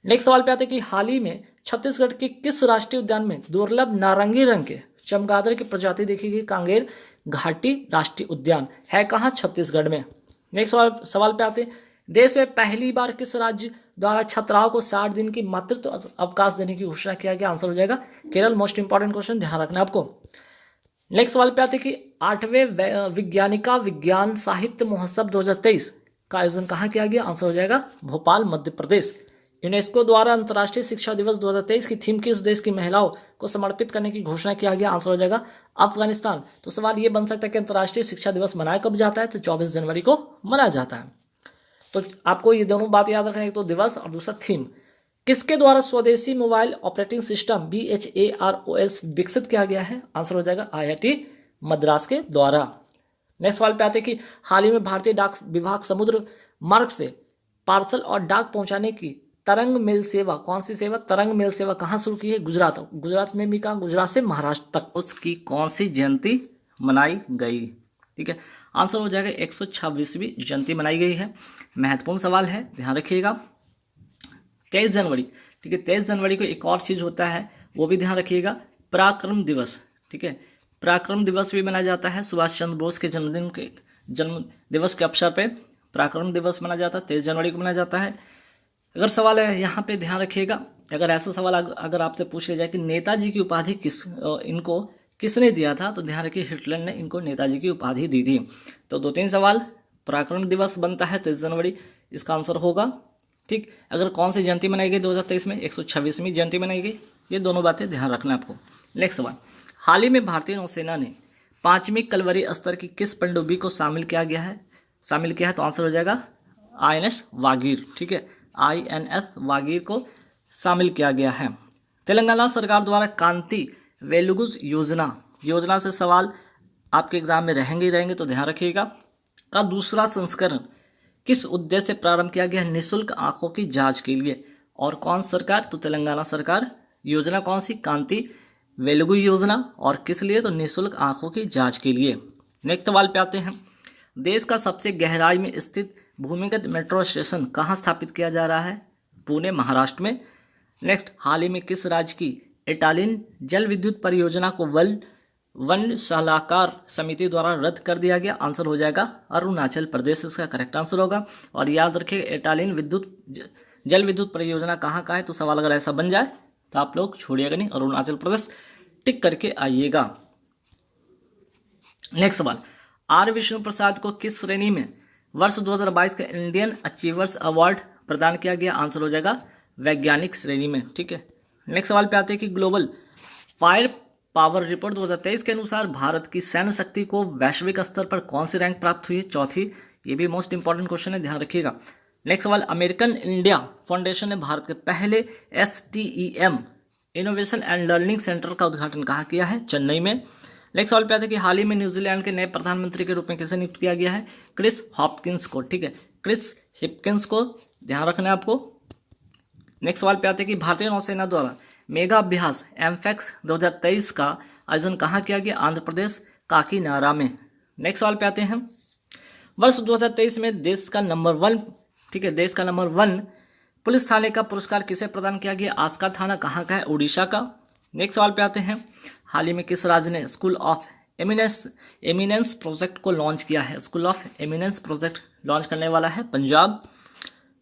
[SPEAKER 1] नेक्स्ट सवाल पे आते हैं कि हाल ही में छत्तीसगढ़ के किस राष्ट्रीय उद्यान में दुर्लभ नारंगी रंग के चमगादड़ की प्रजाति देखी गई? कांगेर घाटी राष्ट्रीय उद्यान है कहाँ? छत्तीसगढ़ में। नेक्स्ट सवाल पे आते हैं, देश में पहली बार किस राज्य द्वारा छात्राओं को 60 दिन की मातृत्व अवकाश देने की घोषणा किया गया? आंसर हो जाएगा केरल। मोस्ट इंपॉर्टेंट क्वेश्चन, ध्यान रखना आपको। नेक्स्ट सवाल पे आते हैं कि 8वें विज्ञानिका विज्ञान साहित्य महोत्सव 2023 का आयोजन कहाँ किया गया? आंसर हो जाएगा भोपाल, मध्य प्रदेश। यूनेस्को द्वारा अंतर्राष्ट्रीय शिक्षा दिवस 2023 की थीम किस देश की महिलाओं को समर्पित करने की घोषणा किया गया? आंसर हो जाएगा अफगानिस्तान। तो सवाल ये बन सकता है कि अंतर्राष्ट्रीय शिक्षा दिवस मनाया कब जाता है? तो 24 जनवरी को मनाया जाता है। तो आपको ये दोनों बात याद रखना है, एक तो दिवस और दूसरा थीम। किसके द्वारा स्वदेशी मोबाइल ऑपरेटिंग सिस्टम BHAROS विकसित किया गया है? आंसर हो जाएगा IIT मद्रास के द्वारा। नेक्स्ट सवाल पे आते हैं कि हाल ही में भारतीय डाक विभाग समुद्र मार्ग से पार्सल और डाक पहुंचाने की तरंग मेल सेवा, कौन सी सेवा? तरंग मेल सेवा कहाँ शुरू की है? गुजरात। गुजरात में भी कहाँ? गुजरात से महाराष्ट्र तक। उसकी कौन सी जयंती मनाई गई? ठीक है, आंसर हो जाएगा 126वीं जयंती मनाई गई है। महत्वपूर्ण सवाल है, ध्यान रखिएगा। 23 जनवरी, ठीक है, 23 जनवरी को एक और चीज होता है, वो भी ध्यान रखिएगा, पराक्रम दिवस। ठीक है, पराक्रम दिवस भी मनाया जाता है। सुभाष चंद्र बोस के जन्म दिवस के अवसर पे पराक्रम दिवस मनाया जाता है, 23 जनवरी को मनाया जाता है। अगर सवाल है यहाँ पे ध्यान रखिएगा, अगर ऐसा सवाल अगर आपसे पूछ लिया जाए कि नेताजी की उपाधि इनको किसने दिया था, तो ध्यान रखिए हिटलर ने इनको नेताजी की उपाधि दी थी। तो 2-3 सवाल, पराक्रम दिवस बनता है 23 जनवरी, इसका आंसर होगा। ठीक, अगर कौन सी जयंती मनाई गई 2023 में? 126वीं जयंती मनाई गई। ये दोनों बातें ध्यान रखना है आपको। नेक्स्ट सवाल, हाल ही में भारतीय नौसेना ने 5वीं कलवरी स्तर की किस पनडुब्बी को शामिल किया है? तो आंसर हो जाएगा INS वागीर। ठीक है, INS वागीर को शामिल किया गया है। तेलंगाना सरकार द्वारा कांति वेलुगु योजना से सवाल आपके एग्जाम में रहेंगे, तो ध्यान रखिएगा। का दूसरा संस्करण किस उद्देश्य से प्रारंभ किया गया है? निःशुल्क आंखों की जांच के लिए। और कौन सरकार? तो तेलंगाना सरकार। योजना कौन सी? कांति वेलुगु योजना। और किस लिए? तो निःशुल्क आंखों की जांच के लिए। नेक्स्ट सवाल पे आते हैं, देश का सबसे गहराई में स्थित भूमिगत मेट्रो स्टेशन कहाँ स्थापित किया जा रहा है? पुणे, महाराष्ट्र में। नेक्स्ट, हाल ही में किस राज्य की इटालियन जल विद्युत परियोजना को वन सलाहकार समिति द्वारा रद्द कर दिया गया? आंसर हो जाएगा अरुणाचल प्रदेश, इसका करेक्ट आंसर होगा। और याद रखिए इटालियन जल विद्युत परियोजना कहाँ का है? तो सवाल अगर ऐसा बन जाए तो आप लोग छोड़िएगा नहीं, अरुणाचल प्रदेश टिक करके आइएगा। नेक्स्ट सवाल, R विष्णु प्रसाद को किस श्रेणी में वर्ष 2022 का इंडियन अचीवर्स अवार्ड प्रदान किया गया? आंसर हो जाएगा वैज्ञानिक श्रेणी में। ठीक है, नेक्स्ट सवाल पे आते हैं कि ग्लोबल फायर पावर रिपोर्ट 2023 के अनुसार भारत की सैन्य शक्ति को वैश्विक स्तर पर कौन सी रैंक प्राप्त हुई है? चौथी। ये भी मोस्ट इंपॉर्टेंट क्वेश्चन है, ध्यान रखिएगा। नेक्स्ट सवाल, अमेरिकन इंडिया फाउंडेशन ने भारत के पहले STEM innovation and learning centre का उद्घाटन कहाँ किया है? चेन्नई में। नेक्स्ट सवाल पे आते हैं कि हाल ही में न्यूजीलैंड के नए प्रधानमंत्री के रूप में किसे नियुक्त किया गया है? क्रिस हॉपकिंस को। ठीक है, क्रिस हिपकिंस को, ध्यान रखना है आपको। नेक्स्ट सवाल पे आते हैं कि भारतीय नौसेना द्वारा मेगा अभ्यास एमफेक्स 2023 का आयोजन कहाँ किया गया? आंध्र प्रदेश, काकीनाडा में। नेक्स्ट सवाल पे आते हैं, वर्ष 2023 में देश का नंबर 1, ठीक है, देश का नंबर 1 पुलिस थाने का पुरस्कार किसे प्रदान किया गया? आस्का थाना कहाँ का है? उड़ीसा का। नेक्स्ट सवाल पे आते हैं, हाल ही में किस राज्य ने स्कूल ऑफ एमिनेंस प्रोजेक्ट को लॉन्च किया है? School of eminence project launch करने वाला है पंजाब।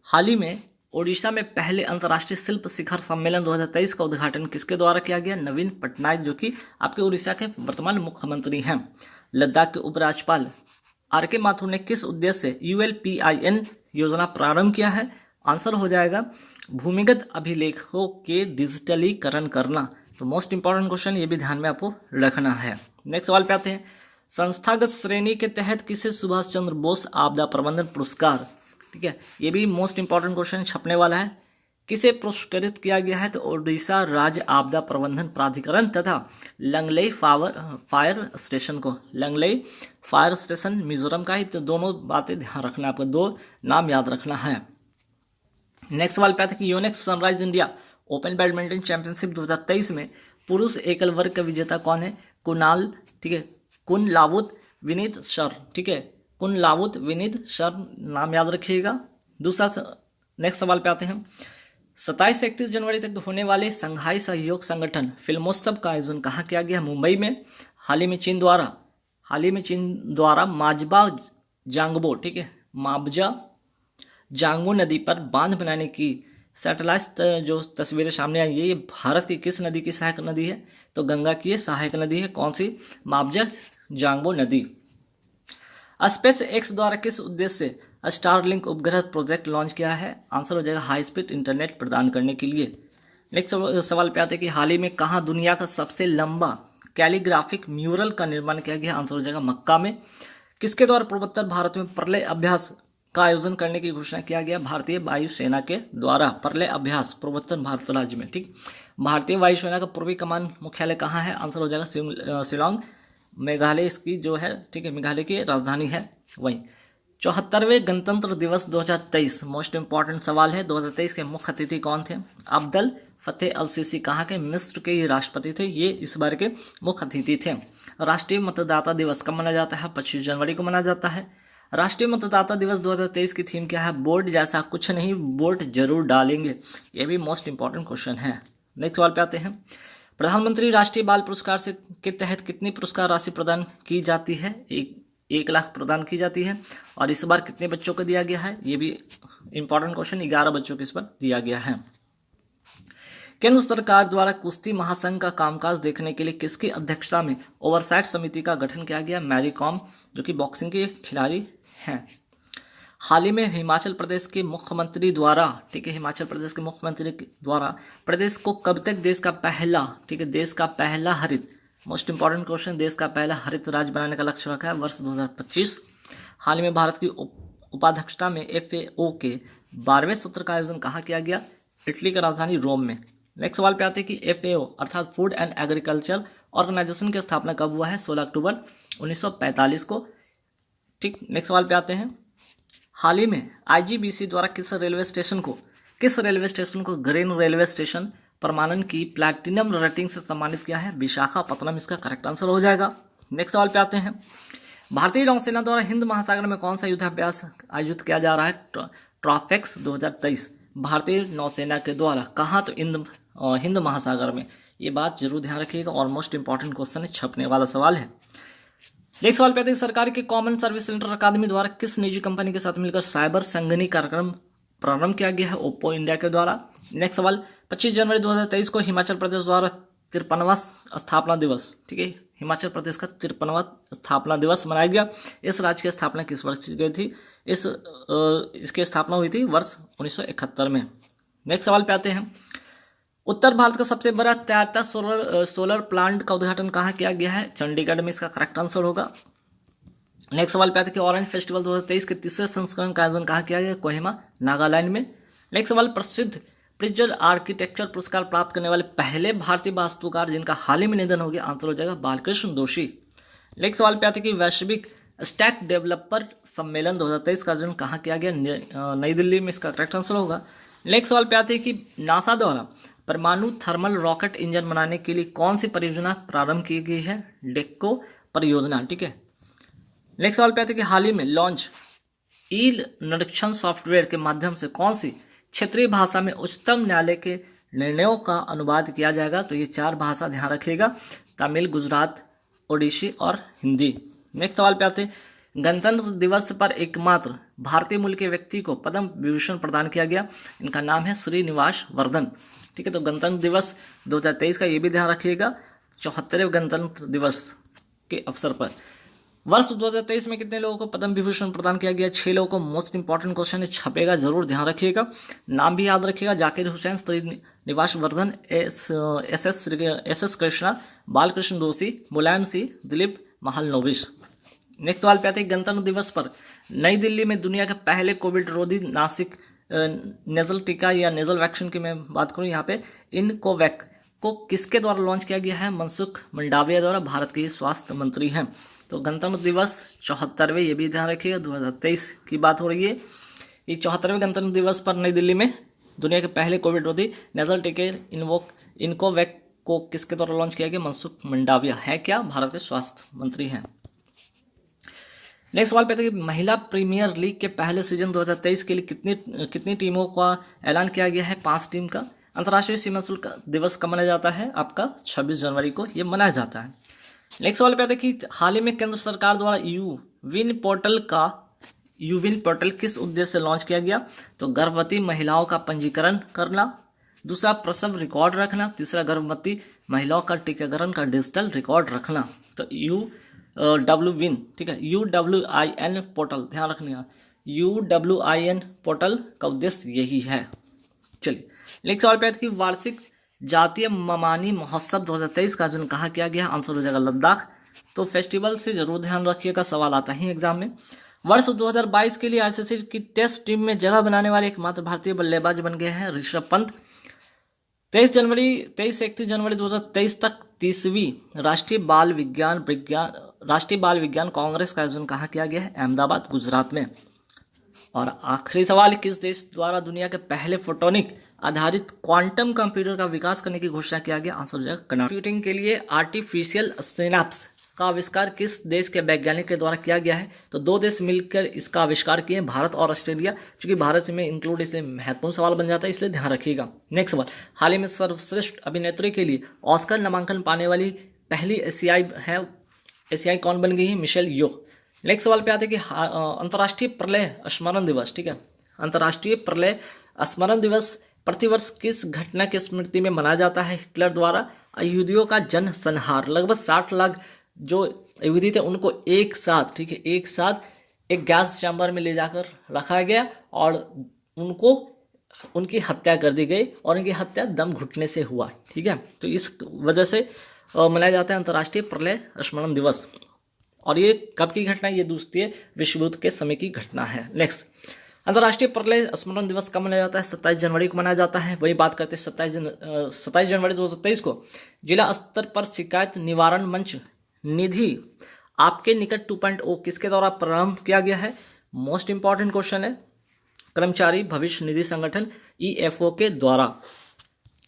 [SPEAKER 1] हाल ही में ओडिशा में पहले अंतर्राष्ट्रीय शिल्प शिखर सम्मेलन 2023 का उद्घाटन किसके द्वारा किया गया? नवीन पटनायक, जो कि आपके उड़ीसा के वर्तमान मुख्यमंत्री हैं। लद्दाख के उपराज्यपाल RK माथुर ने किस उद्देश्य से ULPIN योजना प्रारंभ किया है? आंसर हो जाएगा भूमिगत अभिलेखों के डिजिटलीकरण करना। तो मोस्ट इंपॉर्टेंट क्वेश्चन, ये भी ध्यान में आपको रखना है। नेक्स्ट सवाल पे आते हैं, संस्थागत श्रेणी के तहत किसे सुभाष चंद्र बोस आपदा प्रबंधन पुरस्कार, ठीक है, ये भी मोस्ट इंपॉर्टेंट क्वेश्चन छपने वाला है, किसे पुरस्कृत किया गया है? तो ओडिशा राज्य आपदा प्रबंधन प्राधिकरण तथा लंगलेई फायर स्टेशन को। लंगलेई फायर स्टेशन मिजोरम का ही। तो दोनों बातें ध्यान रखना, आपको 2 नाम याद रखना है। नेक्स्ट सवाल पे आते हैं कि Yonex sunrise India open badminton championship 2023 में पुरुष एकल वर्ग का विजेता कौन है? कुणाल, ठीक है, कुनलावुत विनीत सर, ठीक है, कुनलावुत विनीत सर, नाम याद रखिएगा। दूसरा नेक्स्ट सवाल पे आते हैं, 27 से 31 जनवरी तक होने वाले संघाई सहयोग संगठन फिल्मोत्सव का आयोजन कहाँ किया गया? मुंबई में। हाल ही में चीन द्वारा माजबा जांगबो, ठीक है, माबजा जांगबो नदी पर बांध बनाने की सैटेलाइट जो तस्वीरें सामने आई है ये भारत की किस नदी की सहायक नदी है? तो गंगा की ये सहायक नदी है। कौन सी? माबजा जांगबो नदी। स्पेस एक्स द्वारा किस उद्देश्य से स्टारलिंक उपग्रह प्रोजेक्ट लॉन्च किया है? आंसर हो जाएगा हाई स्पीड इंटरनेट प्रदान करने के लिए। नेक्स्ट सवाल पे आते हैं कि हाल ही में कहाँ दुनिया का सबसे लंबा कैलीग्राफिक म्यूरल का निर्माण किया गया? आंसर हो जाएगा मक्का में। किसके द्वारा पूर्वोत्तर भारत में प्रलय अभ्यास का आयोजन करने की घोषणा किया गया? भारतीय वायुसेना के द्वारा प्रलय अभ्यास पूर्वोत्तर भारत राज्य में। ठीक, भारतीय वायुसेना का पूर्वी कमान मुख्यालय कहाँ है? आंसर हो जाएगा शिलोंग, मेघालय इसकी जो है, ठीक है, मेघालय की राजधानी है वहीं। 74वें गणतंत्र दिवस 2023 मोस्ट इंपॉर्टेंट सवाल है। 2023 के मुख्य अतिथि कौन थे? अब्दुल फतेह अल सीसी कहाँ के? मिस्र के ये राष्ट्रपति थे, ये इस बार के मुख्य अतिथि थे। राष्ट्रीय मतदाता दिवस कब मनाया जाता है? 25 जनवरी को मनाया जाता है। राष्ट्रीय मतदाता दिवस 2023 की थीम क्या है? वोट जैसा कुछ नहीं, वोट जरूर डालेंगे। ये भी मोस्ट इंपॉर्टेंट क्वेश्चन है। नेक्स्ट सवाल पे आते हैं। प्रधानमंत्री राष्ट्रीय बाल पुरस्कार से के तहत कितनी पुरस्कार राशि प्रदान की जाती है? 1 लाख प्रदान की जाती है। और इस बार कितने बच्चों को दिया गया है? ये भी इंपॉर्टेंट क्वेश्चन, 11 बच्चों को इस पर दिया गया है। केंद्र सरकार द्वारा कुश्ती महासंघ का कामकाज देखने के लिए किसकी अध्यक्षता में ओवरसाइट समिति का गठन किया गया? मैरी कॉम, जो कि बॉक्सिंग के खिलाड़ी हैं। हाल ही में हिमाचल प्रदेश के मुख्यमंत्री द्वारा, ठीक है, हिमाचल प्रदेश के मुख्यमंत्री द्वारा प्रदेश को कब तक देश का पहला, ठीक है, देश का पहला हरित, मोस्ट इंपॉर्टेंट क्वेश्चन, देश का पहला हरित राज्य बनाने का लक्ष्य रखा है? वर्ष 2025। हाल ही में भारत की उपाध्यक्षता में FAO के 12वें सत्र का आयोजन कहाँ किया गया? इटली की राजधानी रोम में। नेक्स्ट सवाल पे आते हैं कि FAO अर्थात फूड एंड एग्रीकल्चर ऑर्गेनाइजेशन की स्थापना कब हुआ है? 16 अक्टूबर 1945 को। ठीक, नेक्स्ट सवाल पे आते हैं। हाल ही में IGBC द्वारा किस रेलवे स्टेशन को ग्रीन रेलवे स्टेशन प्रमाणन की प्लैटिनम रेटिंग से सम्मानित किया है? विशाखापत्तनम इसका करेक्ट आंसर हो जाएगा। नेक्स्ट सवाल पे आते हैं। भारतीय नौसेना द्वारा हिंद महासागर में कौन सा युद्धाभ्यास आयोजित किया जा रहा है? ट्रॉफेक्स 2023 भारतीय नौसेना के द्वारा कहाँ? तो हिंद महासागर में। ये बात जरूर ध्यान रखिएगा और मोस्ट इंपॉर्टेंट क्वेश्चन है, छपने वाला सवाल है। नेक्स्ट सवाल पे आते हैं। सरकार के कॉमन सर्विस सेंटर अकादमी द्वारा किस निजी कंपनी के साथ मिलकर साइबर संगनी कार्यक्रम प्रारंभ किया गया है? ओप्पो इंडिया के द्वारा। नेक्स्ट सवाल, 25 जनवरी 2023 को हिमाचल प्रदेश द्वारा 53वां स्थापना दिवस, ठीक है, हिमाचल प्रदेश का 53वां स्थापना दिवस मनाया गया। इस राज्य की स्थापना किस वर्ष की गई थी? इसकी स्थापना हुई थी वर्ष 1971 में। नेक्स्ट सवाल पे आते हैं। उत्तर भारत का सबसे बड़ा तैरता सोलर प्लांट का उद्घाटन कहाँ किया गया है? चंडीगढ़ में इसका करेक्ट आंसर होगा। नेक्स्ट सवाल पे आते हैं कि ऑरेंज फेस्टिवल 2023 के तीसरे संस्करण का आयोजन कहाँ किया गया? कोहिमा, नागालैंड में। नेक्स्ट सवाल, प्रसिद्ध प्रिजर आर्किटेक्चर पुरस्कार प्राप्त करने वाले पहले भारतीय वास्तुकार जिनका हाल ही में निधन हो गया? आंसर हो जाएगा बालकृष्ण दोषी। नेक्स्ट सवाल पे आते हैं कि वैश्विक स्टैक डेवलपर सम्मेलन 2023 का आयोजन कहाँ किया गया? नई दिल्ली में, इसका करेक्ट आंसर होगा। नेक्स्ट सवाल पे आते हैं कि नासा द्वारा परमाणु थर्मल रॉकेट इंजन बनाने के लिए कौन सी परियोजना प्रारंभ की गई है? डेक्को परियोजना, ठीक है। नेक्स्ट सवाल पे आते हैं कि हाल ही में लॉन्च ई निरीक्षण सॉफ्टवेयर के माध्यम से कौन सी क्षेत्रीय भाषा में उच्चतम न्यायालय के निर्णयों का अनुवाद किया जाएगा? तो ये 4 भाषा ध्यान रखिएगा, तमिल, गुजरात, ओडिशी और हिंदी। नेक्स्ट सवाल पे आते हैं। गणतंत्र दिवस पर एकमात्र भारतीय मूल के व्यक्ति को पद्म विभूषण प्रदान किया गया, इनका नाम है श्रीनिवास वर्धन, ठीक है। तो गणतंत्र दिवस 2023 का ये भी ध्यान रखिएगा, 74वें गणतंत्र दिवस के अवसर पर। वर्ष 2023 में कितने लोगों को पद्म विभूषण प्रदान किया गया? 6 लोगों को। मोस्ट इंपॉर्टेंट क्वेश्चन है, छपेगा, जरूर ध्यान रखिएगा, नाम भी याद रखिएगा। जाकिर हुसैन, श्रीनिवास वर्धन, एस कृष्णा, बालकृष्ण दोषी, मुलायम सिंह, दिलीप महालनोबिस। नेक्स्ट सवाल पे आते हैं। गणतंत्र दिवस पर नई दिल्ली में दुनिया के पहले कोविड रोधी नासिक नेजल टीका या नेजल वैक्सीन की मैं बात करूं, यहाँ पे इनकोवैक को किसके द्वारा लॉन्च किया गया है? मनसुख मंडाविया द्वारा, भारत के स्वास्थ्य मंत्री हैं। तो गणतंत्र दिवस 74वें, ये भी ध्यान रखिएगा, 2023 की बात हो रही है। ये 74वें गणतंत्र दिवस पर नई दिल्ली में दुनिया के पहले कोविड रोधी नेजल टीके इनकोवैक को किसके द्वारा लॉन्च किया गया? मनसुख मंडाविया है क्या? भारत के स्वास्थ्य मंत्री हैं। नेक्स्ट सवाल पे है कि महिला प्रीमियर लीग के पहले सीजन 2023 के लिए कितनी टीमों का ऐलान किया गया है? 5 टीम का। अंतर्राष्ट्रीय सीमा शुल्क दिवस कब मनाया जाता है? आपका 26 जनवरी को ये मनाया जाता है। नेक्स्ट सवाल पे आता है कि हाल ही में केंद्र सरकार द्वारा विन पोर्टल का यूविन पोर्टल किस उद्देश्य से लॉन्च किया गया? तो गर्भवती महिलाओं का पंजीकरण करना, दूसरा प्रसव रिकॉर्ड रखना, तीसरा गर्भवती महिलाओं का टीकाकरण का डिजिटल रिकॉर्ड रखना। तो UWIN, ठीक है, UWIN पोर्टल, ध्यान रखना, UWIN पोर्टल का उद्देश्य यही है। चलिए नेक्स्ट सवाल पे आते कि वार्षिक जातीय ममानी महोत्सव 2023 का आयोजन कहाँ किया गया? आंसर हो जाएगा लद्दाख। तो फेस्टिवल से जरूर ध्यान रखिएगा, सवाल आता ही एग्जाम में। वर्ष 2022 के लिए ICC की टेस्ट टीम में जगह बनाने वाले एकमात्र भारतीय बल्लेबाज बन गए हैं ऋषभ पंत। 23 से 31 जनवरी 2023 तक 30वीं राष्ट्रीय बाल विज्ञान कांग्रेस का आयोजन कहाँ किया गया है? अहमदाबाद, गुजरात में। और आखिरी सवाल, किस देश द्वारा दुनिया के पहले फोटोनिक आधारित क्वांटम कंप्यूटर का विकास करने की घोषणा किया गया? आंसर हो जाएगा कर्नाटक। कंप्यूटिंग के लिए आर्टिफिशियल सिनेप्स का आविष्कार किस देश के वैज्ञानिक के द्वारा किया गया है? तो 2 देश मिलकर इसका आविष्कार किए, भारत और ऑस्ट्रेलिया। चूंकि भारत में इंक्लूड इसे महत्वपूर्ण सवाल बन जाता है, इसलिए ध्यान रखिएगा। नेक्स्ट सवाल, हाल ही में सर्वश्रेष्ठ अभिनेत्री के लिए ऑस्कर नामांकन पाने वाली पहली एशियाई कौन बन गई है? मिशेल यो। नेक्स्ट सवाल पे आते हैं कि अंतर्राष्ट्रीय प्रलय स्मरण दिवस, ठीक है, अंतर्राष्ट्रीय प्रलय स्मरण दिवस प्रतिवर्ष किस घटना की स्मृति में मनाया जाता है? हिटलर द्वारा यहूदियों का जन संहार। लगभग 60 लाख जो यहूदी थे उनको एक साथ, ठीक है, एक साथ एक गैस चैम्बर में ले जाकर रखा गया और उनकी हत्या कर दी गई और उनकी हत्या दम घुटने से हुआ, ठीक है। तो इस वजह से मनाया जाता है अंतर्राष्ट्रीय प्रलय स्मरण दिवस। और ये कब की घटना है? ये द्वितीय विश्व युद्ध के समय की घटना है। नेक्स्ट, अंतर्राष्ट्रीय प्रलय स्मरण दिवस कब मनाया जाता है? 27 जनवरी को मनाया जाता है। वही बात करते हैं 27 जनवरी 2023 को जिला स्तर पर शिकायत निवारण मंच निधि आपके निकट 2.0 किसके द्वारा प्रारंभ किया गया है? मोस्ट इंपॉर्टेंट क्वेश्चन है, कर्मचारी भविष्य निधि संगठन EFO के द्वारा।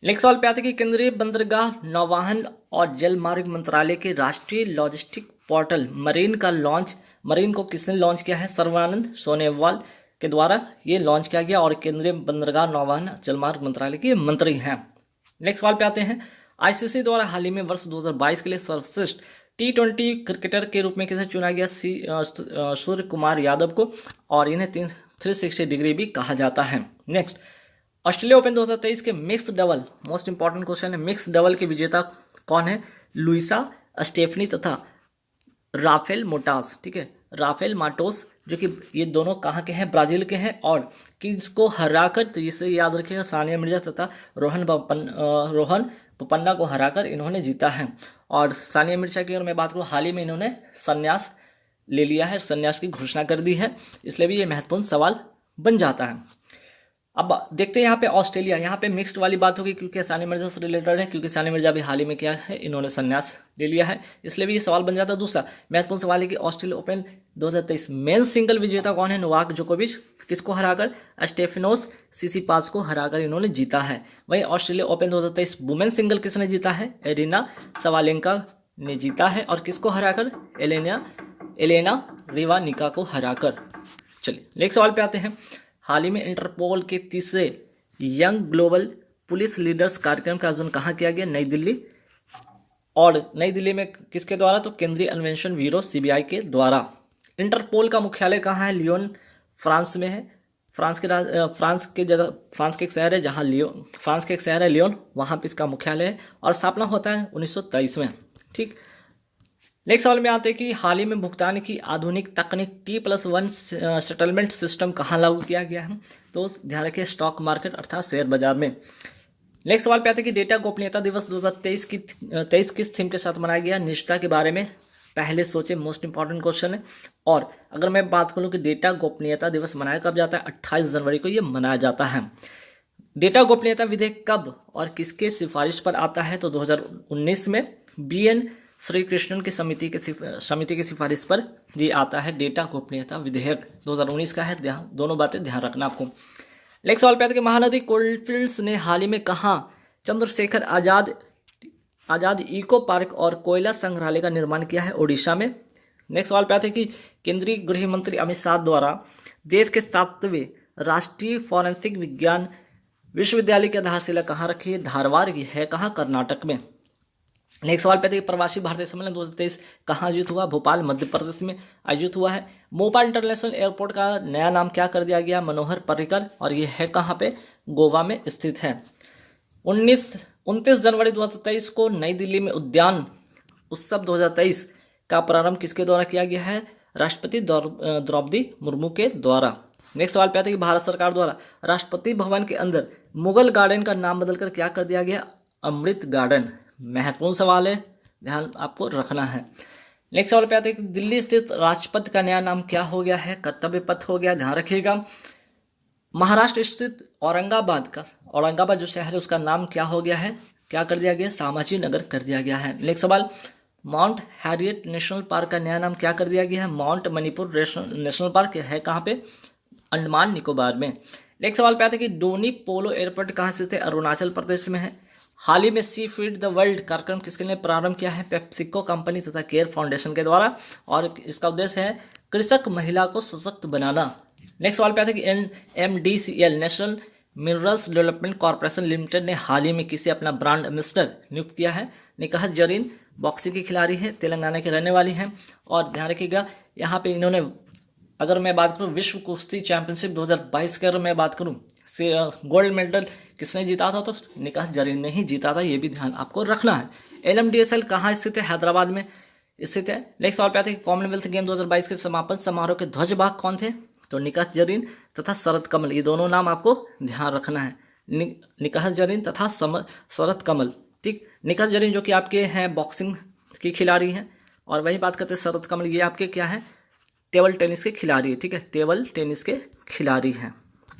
[SPEAKER 1] नेक्स्ट सवाल पे आते कि केंद्रीय बंदरगाह, नौवहन और जलमार्ग मंत्रालय के राष्ट्रीय लॉजिस्टिक पोर्टल मरीन को किसने लॉन्च किया है? सर्बानंद सोनोवाल के द्वारा ये लॉन्च किया गया और केंद्रीय बंदरगाह, नौवहन, जलमार्ग मंत्रालय के मंत्री हैं। नेक्स्ट सवाल पे आते हैं, ICC द्वारा हाल ही में वर्ष 2022 के लिए सर्वश्रेष्ठ T20 क्रिकेटर के रूप में किसे चुना गया? सूर्य कुमार यादव को, और इन्हें 360 डिग्री भी कहा जाता है। नेक्स्ट, ऑस्ट्रेलिया ओपन 2023 के mix double, most important question है, मिक्स डबल के विजेता कौन है? लुइसा स्टेफनी तथा राफेल मोटास, ठीक है, राफेल माटोस, जो कि ये दोनों कहाँ के हैं? ब्राजील के हैं। और किसको हराकर, तो इसे याद रखिएगा, सानिया मिर्जा तथा रोहन बोपन्ना को हराकर इन्होंने जीता है। और सानिया मिर्जा की अगर मैं बात करूँ, हाल ही में इन्होंने संन्यास ले लिया है, संन्यास की घोषणा कर दी है, इसलिए भी ये महत्वपूर्ण सवाल बन जाता है। अब देखते हैं यहाँ पे ऑस्ट्रेलिया, यहाँ पे मिक्स्ड वाली बात होगी क्योंकि सानिया मिर्जा से रिलेटेड है, क्योंकि सानिया मिर्जा भी हाल ही में क्या है, इन्होंने संन्यास ले लिया है, इसलिए भी ये सवाल बन जाता है। दूसरा महत्वपूर्ण सवाल है कि ऑस्ट्रेलिया ओपन 2023 मेन सिंगल विजेता कौन है? नोवाक जोकोविच, किसको हराकर? स्टेफेनोस सिसिपास को हराकर इन्होंने जीता है। वहीं ऑस्ट्रेलिया ओपन 2023 वुमेन सिंगल किसने जीता है? एरिना सवालेंका ने जीता है, और किसको हराकर? एलेना रिवानिका को हराकर। चलिए नेक्स्ट सवाल पे आते हैं, हाल ही में इंटरपोल के तीसरे यंग ग्लोबल पुलिस लीडर्स कार्यक्रम का आयोजन कहाँ किया गया? नई दिल्ली। और नई दिल्ली में किसके द्वारा? तो केंद्रीय अन्वेषण ब्यूरो CBI के द्वारा। इंटरपोल का मुख्यालय कहाँ है? लियोन, फ्रांस में है। फ्रांस के एक शहर है जहाँ फ्रांस के एक शहर है लियोन, वहाँ पे इसका मुख्यालय है, और स्थापना होता है 1923 में, ठीक। नेक्स्ट सवाल में आते हैं कि हाल ही में भुगतान की आधुनिक तकनीक T+1 सेटलमेंट सिस्टम कहाँ लागू किया गया है? तो ध्यान रखिए, स्टॉक मार्केट अर्थात शेयर बाजार में। नेक्स्ट सवाल पे आते हैं कि डेटा गोपनीयता दिवस 2023 किस थीम के साथ मनाया गया? निष्ठा के बारे में पहले सोचे, मोस्ट इंपॉर्टेंट क्वेश्चन है। और अगर मैं बात करूँ कि डेटा गोपनीयता दिवस मनाया कब जाता है? 28 जनवरी को ये मनाया जाता है। डेटा गोपनीयता विधेयक कब और किसके सिफारिश पर आता है? तो 2019 में BN श्री कृष्णन की समिति की सिफारिश पर ये आता है। डेटा गोपनीयता विधेयक 2019 का है, दोनों बातें ध्यान रखना आपको। नेक्स्ट सवाल पे आता है कि महानदी कोलफील्ड्स ने हाल ही में कहाँ चंद्रशेखर आजाद इको पार्क और कोयला संग्रहालय का निर्माण किया है? ओडिशा में। नेक्स्ट सवाल पे आते हैं कि केंद्रीय गृह मंत्री अमित शाह द्वारा देश के 7वें राष्ट्रीय फोरेंसिक विज्ञान विश्वविद्यालय की आधारशिला कहाँ रखी है? धारवाड़ की है, कहाँ? कर्नाटक में। नेक्स्ट सवाल पे देखिए, प्रवासी भारतीय सम्मेलन 2023 कहाँ आयोजित हुआ? भोपाल मध्य प्रदेश में आयोजित हुआ है। भोपाल इंटरनेशनल एयरपोर्ट का नया नाम क्या कर दिया गया? मनोहर पर्रिकर, और ये है कहाँ पे? गोवा में स्थित है। 29 जनवरी 2023 को नई दिल्ली में उद्यान उत्सव 2023 का प्रारंभ किसके द्वारा किया गया है? राष्ट्रपति द्रौपदी मुर्मू के द्वारा। नेक्स्ट सवाल पे आता है कि भारत सरकार द्वारा राष्ट्रपति भवन के अंदर मुगल गार्डन का नाम बदलकर क्या कर दिया गया? अमृत गार्डन। महत्वपूर्ण सवाल है, ध्यान आपको रखना है। नेक्स्ट सवाल पे आते हैं कि दिल्ली स्थित राजपथ का नया नाम क्या हो गया है? कर्तव्य पथ हो गया, ध्यान रखिएगा। महाराष्ट्र स्थित औरंगाबाद जो शहर है उसका नाम क्या हो गया है? क्या कर दिया गया? संभाजी नगर कर दिया गया है। नेक्स्ट सवाल, माउंट हैरियट नेशनल पार्क का नया नाम क्या कर दिया गया है? माउंट मणिपुर नेशनल पार्क है कहाँ पे? अंडमान निकोबार में। नेक्स्ट सवाल पे आते हैं कि डोनी पोलो एयरपोर्ट कहाँ स्थित है? अरुणाचल प्रदेश में है। हाल ही में सी फीड द वर्ल्ड कार्यक्रम किसके लिए प्रारंभ किया है? पेप्सिको कंपनी तथा केयर फाउंडेशन के द्वारा, और इसका उद्देश्य है कृषक महिला को सशक्त बनाना। नेक्स्ट सवाल पे आता है कि NMDCL national minerals development corporation limited ने हाल ही में किसे अपना ब्रांड एम्बेसडर नियुक्त किया है? निकाहत जरीन बॉक्सिंग की खिलाड़ी है, तेलंगाना की रहने वाली हैं, और ध्यान रखिएगा यहाँ पे इन्होंने, अगर मैं बात करूं विश्व कुश्ती चैंपियनशिप 2022 की, अगर मैं बात करूं से गोल्ड मेडल किसने जीता था? तो निकाहत जरीन ने ही जीता था, ये भी ध्यान आपको रखना है। NMDCL कहाँ स्थित है? हैदराबाद में स्थित है। नेक्स्ट सवाल पे आते हैं कॉमनवेल्थ गेम 2022 के समापन समारोह के ध्वजवाहक कौन थे? तो निकाहत जरीन तथा शरद कमल, ये दोनों नाम आपको ध्यान रखना है। निकाहत जरीन तथा शरद कमल, ठीक। निकाहत जरीन जो कि आपके हैं बॉक्सिंग की खिलाड़ी हैं, और वही बात करते हैं शरद कमल, ये आपके क्या है? टेबल टेनिस के खिलाड़ी है, ठीक है, टेबल टेनिस के खिलाड़ी हैं।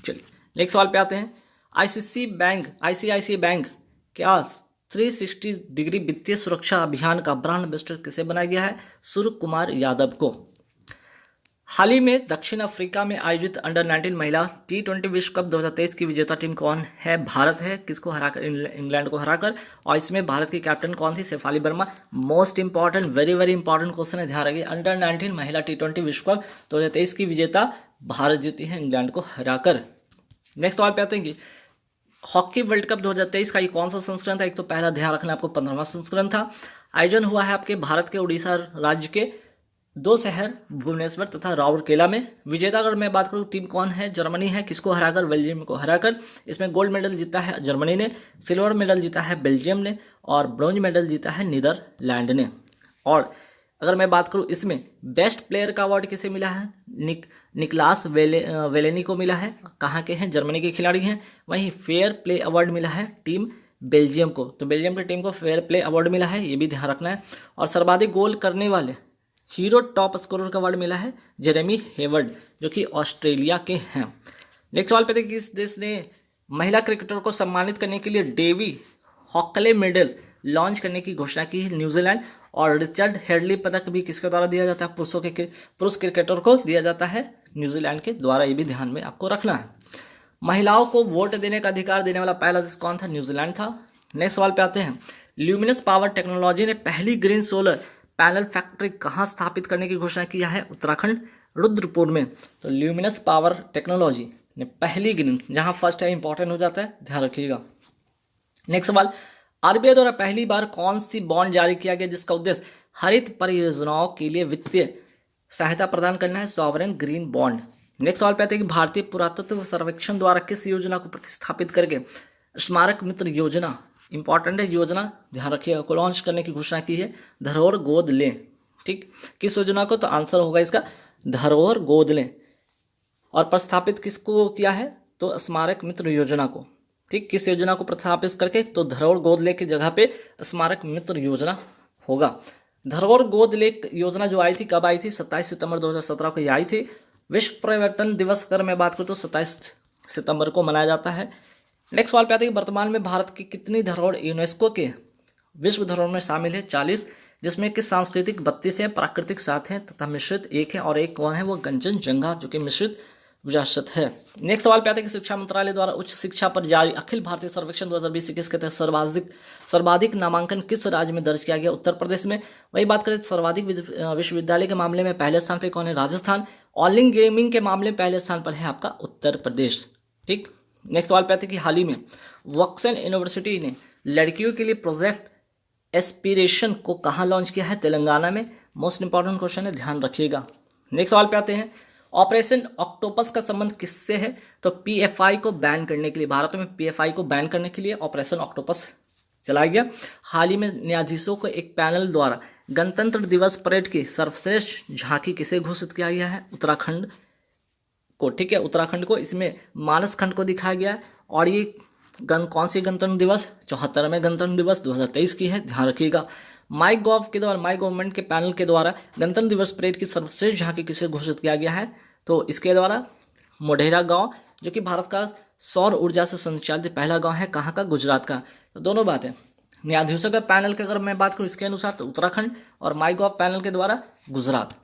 [SPEAKER 1] चलिए नेक्स्ट सवाल पे आते हैं। ICICI बैंक क्या 360 डिग्री वित्तीय सुरक्षा अभियान का ब्रांड एम्बेसडर किसे बनाया गया है? सूर्य कुमार यादव को। हाल ही में दक्षिण अफ्रीका में आयोजित अंडर 19 महिला T20 विश्व कप 2023 की विजेता टीम कौन है? भारत है। किसको हराकर? इंग्लैंड को हराकर। और इसमें भारत की कैप्टन कौन थी? Shefali Verma. Most important, very very important question है, ध्यान रखिए। अंडर 19 महिला T20 विश्व कप 2023 की विजेता भारत जीती है इंग्लैंड को हराकर। नेक्स्ट सवाल पे आते हैं कि हॉकी वर्ल्ड कप 2023 का ये कौन सा संस्करण था? एक तो पहला ध्यान रखना आपको 15वां संस्करण था। आयोजन हुआ है आपके भारत के उड़ीसा राज्य के 2 शहर भुवनेश्वर तथा राउरकेला में। विजेता अगर मैं बात करूं टीम कौन है? जर्मनी है। किसको हराकर? बेल्जियम को हराकर। इसमें गोल्ड मेडल जीता है जर्मनी ने, सिल्वर मेडल जीता है बेल्जियम ने, और ब्रॉन्ज मेडल जीता है नीदरलैंड ने। और अगर मैं बात करूं इसमें बेस्ट प्लेयर का अवार्ड किसे मिला है? निकलास वेलेनी को मिला है। कहाँ के हैं? जर्मनी के खिलाड़ी हैं। वहीं फेयर प्ले अवार्ड मिला है टीम बेल्जियम को, तो बेल्जियम की टीम को फेयर प्ले अवार्ड मिला है, ये भी ध्यान रखना है। और सर्वाधिक गोल करने वाले हीरो टॉप स्कोरर का अवार्ड मिला है जेरेमी हेवर्ड, जो कि ऑस्ट्रेलिया के हैं। नेक्स्ट सवाल पे देखिए, किस देश ने महिला क्रिकेटर को सम्मानित करने के लिए डेवी हॉकले मेडल लॉन्च करने की घोषणा की है? न्यूजीलैंड। और रिचर्ड हेडली पदक भी किसके द्वारा दिया जाता है? पुरुष क्रिकेटर को दिया जाता है न्यूजीलैंड के द्वारा, ये भी ध्यान में आपको रखना है। महिलाओं को वोट देने का अधिकार देने वाला पहला देश कौन था? न्यूजीलैंड था। नेक्स्ट सवाल पे आते हैं। ल्यूमिनस पावर टेक्नोलॉजी ने पहली ग्रीन सोलर पैनल फैक्ट्री कहाँ स्थापित करने की घोषणा किया है? उत्तराखंड रुद्रपुर में। तो ल्यूमिनस पावर टेक्नोलॉजी ने पहली ग्रीन, जहां फर्स्ट है इंपॉर्टेंट हो जाता है, ध्यान रखिएगा। नेक्स्ट सवाल, आरबीआई द्वारा पहली बार कौन सी बॉन्ड जारी किया गया जिसका उद्देश्य हरित परियोजनाओं के लिए वित्तीय सहायता प्रदान करना है? Sovereign green bond. नेक्स्ट सवाल पे आते हैं कि भारतीय पुरातत्व सर्वेक्षण द्वारा किस योजना को प्रतिस्थापित करके स्मारक मित्र योजना, इंपॉर्टेंट है योजना, ध्यान रखिएगा, को लॉन्च करने की घोषणा की है? धरोहर गोद लें, ठीक। किस योजना को? तो आंसर होगा इसका धरोहर गोद लें। और प्रस्थापित किसको किया है? तो स्मारक मित्र योजना को, ठीक। किस योजना को प्रतिस्थापित करके? तो धरोहर गोद ले की जगह पे स्मारक मित्र योजना होगा। धरोहर गोद ले योजना जो आई थी, कब आई थी? 27 सितंबर 2017 को ये आई थी। विश्व पर्यटन दिवस अगर मैं बात करूँ तो 27 सितंबर को मनाया जाता है। नेक्स्ट सवाल पे आते हैं कि वर्तमान में भारत की कितनी धरोहर यूनेस्को के विश्व धरोहर में शामिल है? 40, जिसमें कि सांस्कृतिक 32 है, प्राकृतिक 7 है तथा मिश्रित 1 है, और एक कौन है? वो कंचनजंगा, जो कि मिश्रित विरासत है। नेक्स्ट सवाल पे आते हैं कि शिक्षा मंत्रालय द्वारा उच्च शिक्षा पर जारी अखिल भारतीय सर्वेक्षण 2020-21 के तहत सर्वाधिक नामांकन किस राज्य में दर्ज किया गया? उत्तर प्रदेश में। वही बात करें सर्वाधिक विश्वविद्यालय के मामले में पहले स्थान पे कौन है? राजस्थान। ऑनलाइन गेमिंग के मामले में पहले स्थान पर है आपका उत्तर प्रदेश, ठीक। नेक्स्ट सवाल पे आते हैं कि हाल ही में वॉक्सन यूनिवर्सिटी ने लड़कियों के लिए प्रोजेक्ट एस्पिरेशन को कहाँ लॉन्च किया है? तेलंगाना में। मोस्ट इंपॉर्टेंट क्वेश्चन है, ध्यान रखिएगा। नेक्स्ट सवाल पे आते हैं। ऑपरेशन ऑक्टोपस का संबंध किससे है? तो पीएफआई को बैन करने के लिए, भारत में पीएफआई को बैन करने के लिए ऑपरेशन ऑक्टोपस चलाया गया। हाल ही में न्यायाधीशों को एक पैनल द्वारा गणतंत्र दिवस परेड की सर्वश्रेष्ठ झांकी किसे घोषित किया गया है? उत्तराखंड को। ठीक है, उत्तराखंड को। इसमें मानस खंड को दिखाया गया है। और ये कौन सी गणतंत्र दिवस? 74वें गणतंत्र दिवस 2023 की है, ध्यान रखिएगा। माई गॉव के द्वारा, माई गवर्नमेंट के पैनल के द्वारा गणतंत्र दिवस परेड की सर्वश्रेष्ठ झांकी किसे घोषित किया गया है? तो इसके द्वारा मोढेरा गांव, जो कि भारत का सौर ऊर्जा से संचालित पहला गांव है। कहाँ का? गुजरात का। तो दोनों बातें, न्यायाधीशों का पैनल की अगर मैं बात करूँ इसके अनुसार तो उत्तराखंड, और माई गॉव पैनल के द्वारा गुजरात।